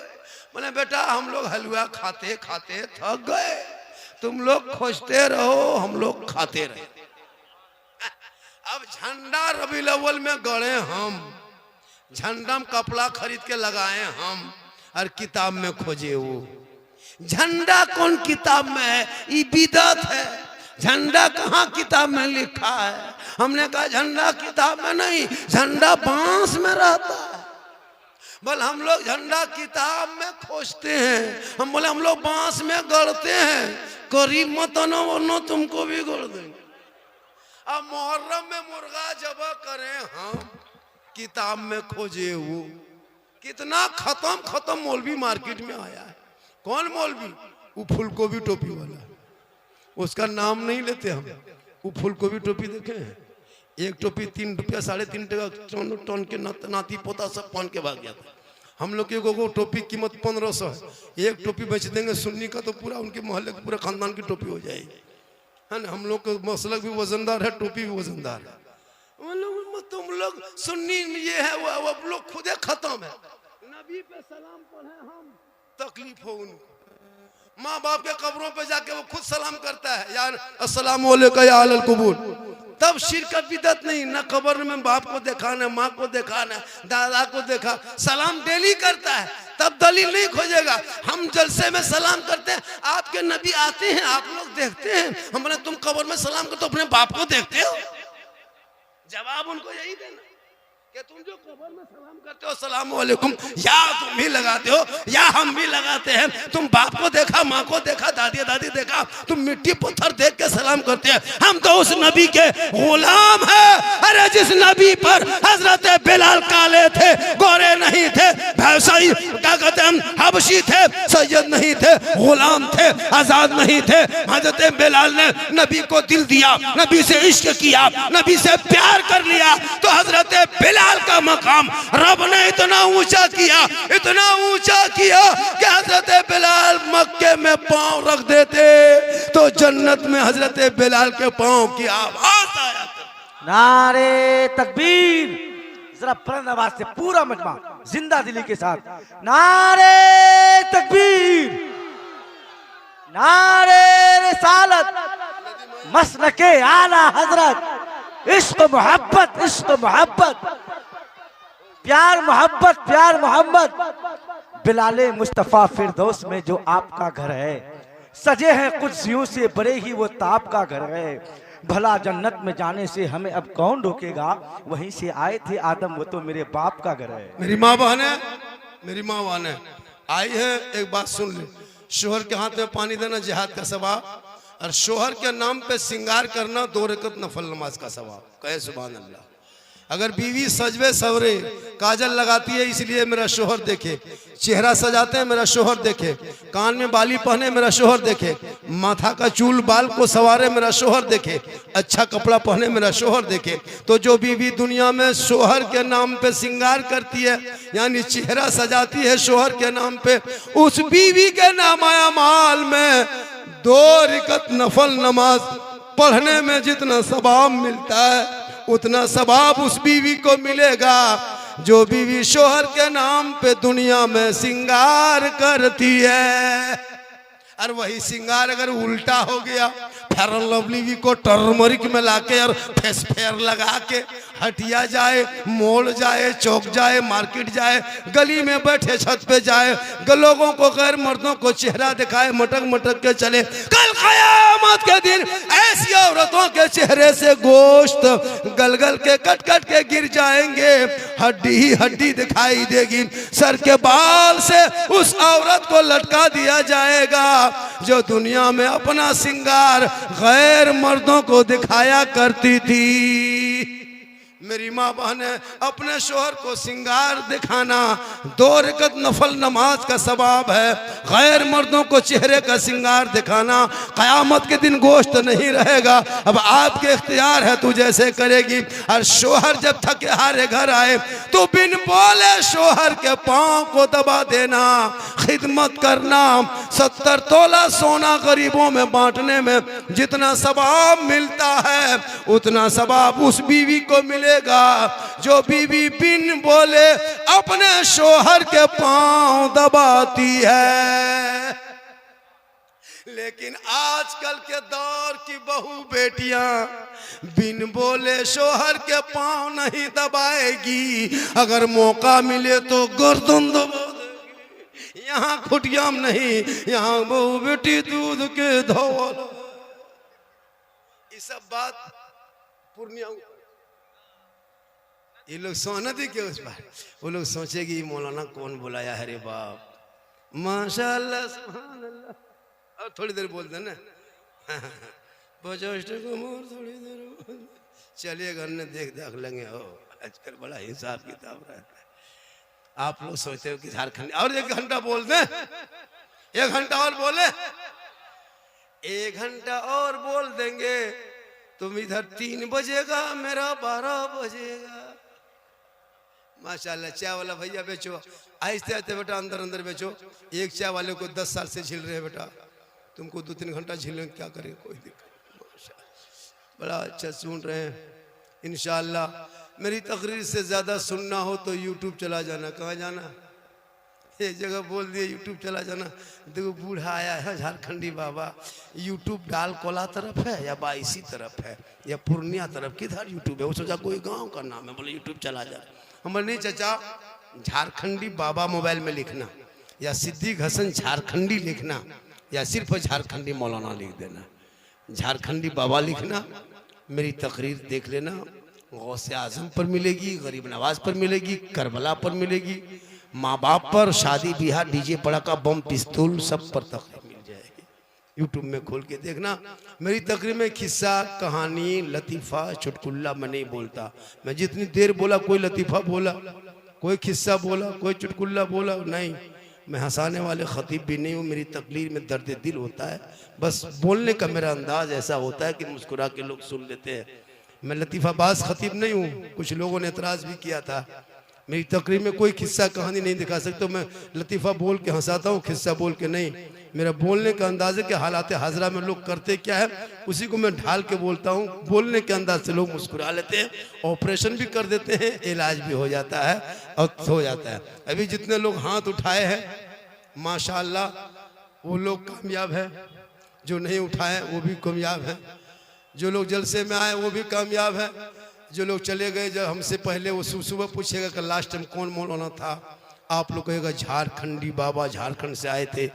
S1: बोले बेटा हम लोग हलवा खाते खाते थक गए, तुम लोग खोजते रहो, हम लोग खाते रहे। अब झंडा रबीउल अव्वल में गड़े हम, झंडा में कपड़ा खरीद के लगाए हम, और किताब में खोजे वो। झंडा कौन किताब में है? ये बिदअत है। झंडा कहाँ किताब में लिखा है? हमने कहा झंडा किताब में नहीं, झंडा बांस में रहता है। बोल हम लोग झंडा किताब में खोजते हैं। हम बोले हम लोग बांस में गड़ते हैं, करीब मत आना वरना तुमको भी गड़ देंगे। अब मुहर्रम में मुर्गा जबा करें हम, किताब में खोजे वो। कितना खत्म मौलवी मार्केट में आया है। कौन मौलवी? वो फुलकोबी टोपी वाला, उसका नाम नहीं लेते हम। वो फुलकोबी टोपी देखे हैं? एक टोपी 3 रुपया 3.5 टका टन के नाती पोता सब पहन के भाग गया था। हम लोग की टोपी कीमत 1500 है। एक टोपी बेच देंगे सुन्नी का तो पूरा उनके मोहल्ले के पूरे खानदान की टोपी हो जाएगी, है ना। हम लोग का मसलक भी वजनदार है, टोपी भी वजनदार है। तुम लोग सुन्नी ये है, वो लोग खुदे खत्म है। नबी पे सलाम पढ़े हम, तकलीफ हो उनको। माँ बाप के कब्रों पे जाके वो खुद सलाम करता है, यार अस्सलाम वालेकुम या अहल कुबूर। तब शिरक बिदअत नहीं, न कब्र में बाप को देखा, न माँ को देखा, न दादा को देखा। सलाम डेली करता है, तब दलील नहीं खोजेगा। हम जलसे में सलाम करते हैं, आपके नबी आते हैं, आप लोग देखते हैं। हम बोले तुम कब्र में सलाम करते हो, अपने बाप को देखते हो? जवाब उनको यही देना कि तुम जो कब्र में सलाम करते हो सलाम वालेकुम, या तुम भी लगाते हो या हम भी लगाते हैं। तुम बाप को देखा, माँ को देखा, दादी दादी देखा, तुम मिट्टी पत्थर देख के सलाम करते हैं। हम तो उस नबी के गुलाम हैं। अरे जिस नबी पर हजरत बिलाल काले थे, गोरे नहीं थे, भैंसाई क्या कहते हैं हबशी थे, सैयद नहीं थे, गुलाम थे, आजाद नहीं थे। हजरत बिलाल ने नबी को दिल दिया, नबी से इश्क किया, नबी से प्यार कर लिया, तो हजरत बिलाल का मकाम रब ने इतना ऊंचा किया, इतना ऊंचा किया कि हजरत बिलाल मक्के में में पांव रख देते तो जन्नत में हजरत बिलाल के पांव की आवाज आया करती।
S2: नारे तकबीर, जरा बुलंद आवाज से पूरा मजमा जिंदा दिली के साथ नारे तकबीर, नारे रिसालत, मसलके आला हजरत, इश्क मोहब्बत, इश्क मोहब्बत, प्यार मोहब्बत, प्यार मोहब्बत। बिलाले मुस्तफा फिरदौस में जो आपका घर है, सजे हैं कुर्सियों से बड़े ही वो ताप का घर है। भला जन्नत में जाने से हमें अब कौन रोकेगा, वहीं से आए थे आदम, वो तो मेरे बाप का घर है।
S1: मेरी माँ बहन है, मेरी माँ बहन है, आई है, एक बात सुन ले। शोहर के हाथ में पानी देना जिहाद का सवाब, और शोहर के नाम पे सिंगार करना 2 रकत नफल नमाज का सवाब। कहे सुभान अल्लाह। अगर बीवी सजवे सवरे, काजल लगाती है इसलिए मेरा शोहर देखे, चेहरा सजाते हैं मेरा शोहर देखे, कान में बाली पहने मेरा शोहर देखे, माथा का चूल बाल को सवारे मेरा शोहर देखे, अच्छा कपड़ा पहने मेरा शोहर देखे, तो जो बीवी दुनिया में शोहर के नाम पे सिंगार करती है यानी चेहरा सजाती है शोहर के नाम पे, उस बीवी के नामाया माल में 2 रकत नफल नमाज पढ़ने में जितना सवाब मिलता है उतना सवाब उस बीवी को मिलेगा जो बीवी शोहर के नाम पे दुनिया में सिंगार करती है। और वही सिंगार अगर उल्टा हो गया, फेयर एंड लवली को टर्मरिक में लाके और फेस फेयर लगा के हटिया जाए, मोड़ जाए, चौक जाए, मार्केट जाए, गली में बैठे छत पे जाए, लोगों को गैर मर्दों को चेहरा दिखाए, मटक मटक के चले, कल क़यामत के दिन ऐसी औरतों के चेहरे से गोश्त गल गल के कट कट के गिर जाएंगे, हड्डी ही हड्डी दिखाई देगी, सर के बाल से उस औरत को लटका दिया जाएगा जो दुनिया में अपना सिंगार गैर मर्दों को दिखाया करती थी। मेरी माँ बहने, अपने शोहर को सिंगार दिखाना 2 रकत नफल नमाज का सवाब है। गैर मर्दों को चेहरे का सिंगार दिखाना, क़यामत के दिन गोश्त नहीं रहेगा। अब आपके इख्तियार है, तू जैसे करेगी। और शोहर जब थके हारे घर आए तो बिन बोले शोहर के पाँव को दबा देना, खिदमत करना, 70 तोला सोना गरीबों में बांटने में जितना सवाब मिलता है उतना सवाब उस बीवी को मिले जो बीवी बिन बोले अपने शोहर के पांव दबाती है। लेकिन आजकल के दौर की बहू बेटियां बिन बोले शोहर के पांव नहीं दबाएगी, अगर मौका मिले तो गर्दन दबा देगी। यहाँ खुटियाम नहीं, यहाँ बहू बेटी दूध के धोल। ये सब बात पूर्णिया ये लोग सोनदी के उस बार वो लोग सोचेगी मौलाना कौन बुलाया है रे बाप, माशाल्लाह सुभान अल्लाह। और थोड़ी देर बोल देना 50 टका मोर, थोड़ी देर चलिए घर में देख लेंगे। हो आजकल बड़ा हिसाब किताब रहता है। आप लोग सोचते हो कि झारखंड और 1 घंटा बोल दें, 1 घंटा और बोले, 1 घंटा और बोल देंगे तुम इधर 3 बजेगा, मेरा 12 बजेगा। माशाल्लाह। चाय वाला भैया बेचो, आहिस्ते आहिस्ते बेटा अंदर अंदर बेचो। एक चाय वाले को 10 साल से झील रहे बेटा, तुमको 2-3 घंटा झीलें क्या करें, कोई दिक्कत नहीं। माशाल्लाह बड़ा अच्छा सुन रहे हैं। इंशाअल्लाह मेरी तकरीर से ज़्यादा सुनना हो तो यूट्यूब चला जाना। कहाँ जाना, एक जगह बोल दिए यूट्यूब चला जाना। देखो बूढ़ा आया है झारखंडी बाबा, यूट्यूब डाल कोला तरफ है या बाईसी तरफ है या पूर्णिया तरफ, किधर यूट्यूब है? वो सोचा कोई गांव का नाम है, बोले यूट्यूब चला जा। हमारे नहीं चाचा, झारखंडी बाबा मोबाइल में लिखना या सिद्दीक हसन झारखंडी लिखना या सिर्फ झारखंडी मौलाना लिख देना, झारखंडी बाबा लिखना। मेरी तकरीर देख लेना, गौसे आजम पर मिलेगी, गरीब नवाज पर मिलेगी, करबला पर मिलेगी, माँ बाप पर, शादी ब्याह, डीजे पड़ाका, बम पिस्तौल सब पर तकरीर मिल जाएगी। यूट्यूब में खोल के देखना। मेरी तकरीर में किस्सा, कहानी, लतीफ़ा, चुटकुल्ला मैं नहीं बोलता। मैं जितनी देर बोला, कोई लतीफ़ा बोला, कोई किस्सा बोला, कोई चुटकुल्ला बोला नहीं। मैं हंसाने वाले खतीब भी नहीं हूँ। मेरी तकरीर में दर्द दिल होता है, बस बोलने का मेरा अंदाज ऐसा होता है कि मुस्कुरा के लोग सुन लेते हैं। मैं लतीफ़ाबाज खतीब नहीं हूँ। कुछ लोगों ने एतराज़ भी किया था, मेरी तकरीर में कोई किस्सा कहानी नहीं दिखा सकता। मैं लतीफ़ा बोल के हंसाता हूँ, किस्सा बोल के नहीं। मेरा बोलने का अंदाजे के हालात हाजरा में लोग करते क्या है उसी को मैं ढाल के बोलता हूँ। बोलने के अंदाज से लोग मुस्कुरा लेते हैं, ऑपरेशन भी कर देते हैं, इलाज भी हो जाता है और हो जाता है। अभी जितने लोग हाथ उठाए हैं माशाअल्लाह वो लोग कामयाब है, जो नहीं उठाए वो भी कामयाब है, जो लोग जलसे में आए वो भी कामयाब है, जो लोग चले गए जब हमसे पहले वो सुबह पूछेगा कि लास्ट टाइम कौन मौलाना था, आप लोग कहेगा झारखंडी बाबा झारखंड से आए थे,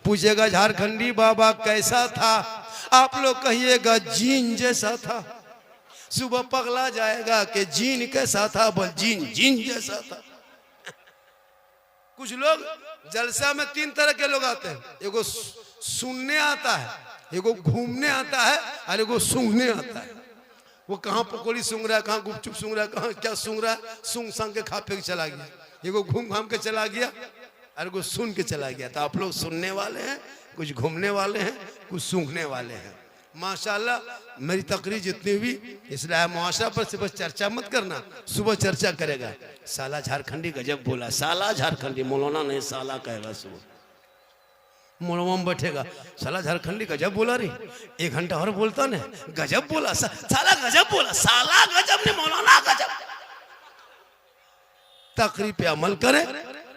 S1: पूछेगा झारखंडी बाबा कैसा था, आप लोग कहिएगा जीन जैसा था। सुबह पगला जाएगा कि जीन कैसा था, बोल जीन जैसा था। कुछ लोग जलसा में 3 तरह के लोग आते हैं, एगो सुनने आता है, एगो घूमने आता है और एगो सूंघने आता है। वो कहाँ पकौड़ी सूंघ रहा है, कहाँ गुपचुप सूंघ रहा है, कहाँ क्या सूंघ रहा है, सूंघ सांग के खा पे चला गया। एगो घूम घाम के चला गया और एगो सुन के चला गया। तो आप लोग सुनने वाले हैं, कुछ घूमने वाले हैं, कुछ सूंघने वाले हैं। माशाल्लाह मेरी तकरीर जितनी हुई इसलिए मुआशरा पर से बस चर्चा मत करना, सुबह चर्चा करेगा। साला झारखंडी गजब बोला, साला झारखंडी, मौलाना नहीं साला कहेगा। सुबह मौलाना में बैठेगा, साला झारखंडी गजब बोला रे, 1 घंटा और बोलता ना, गजब बोला, साला गजब बोला, साला गजब नहीं मौलाना गजब। तकरीर पे अमल करें,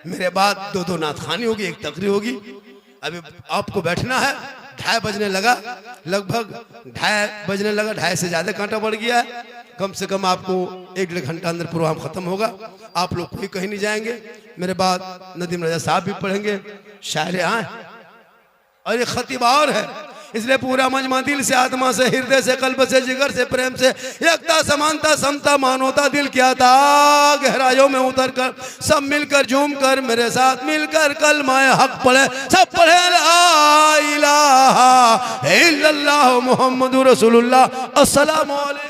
S1: मेरे बाद 2 नात खानी होगी, 1 तकरीर होगी। अभी आपको बैठना है, 2:30 बजने लगा, लगभग 2:30 बजने लगा, 2:30 से ज्यादा कांटा बढ़ गया है। कम से कम आपको 1-1.5 घंटा अंदर प्रोग्राम खत्म होगा। आप लोग कोई कहीं नहीं जाएंगे। मेरे बाद नदीम रजा साहब भी पढ़ेंगे, शायर आए और ये खतीब और है, इसलिए पूरा मजमा दिल से, आत्मा से, हृदय से, कल्ब से, जिगर से, प्रेम से, एकता, समानता, समता, मानवता दिल किया था गहराइयों में उतर कर सब मिलकर झूम कर मेरे साथ मिलकर कलमाए हक पढ़े, सब पढ़े ला इलाहा इल्लल्लाह मुहम्मदुर रसूलुल्लाह। अस्सलामु अलैकुम।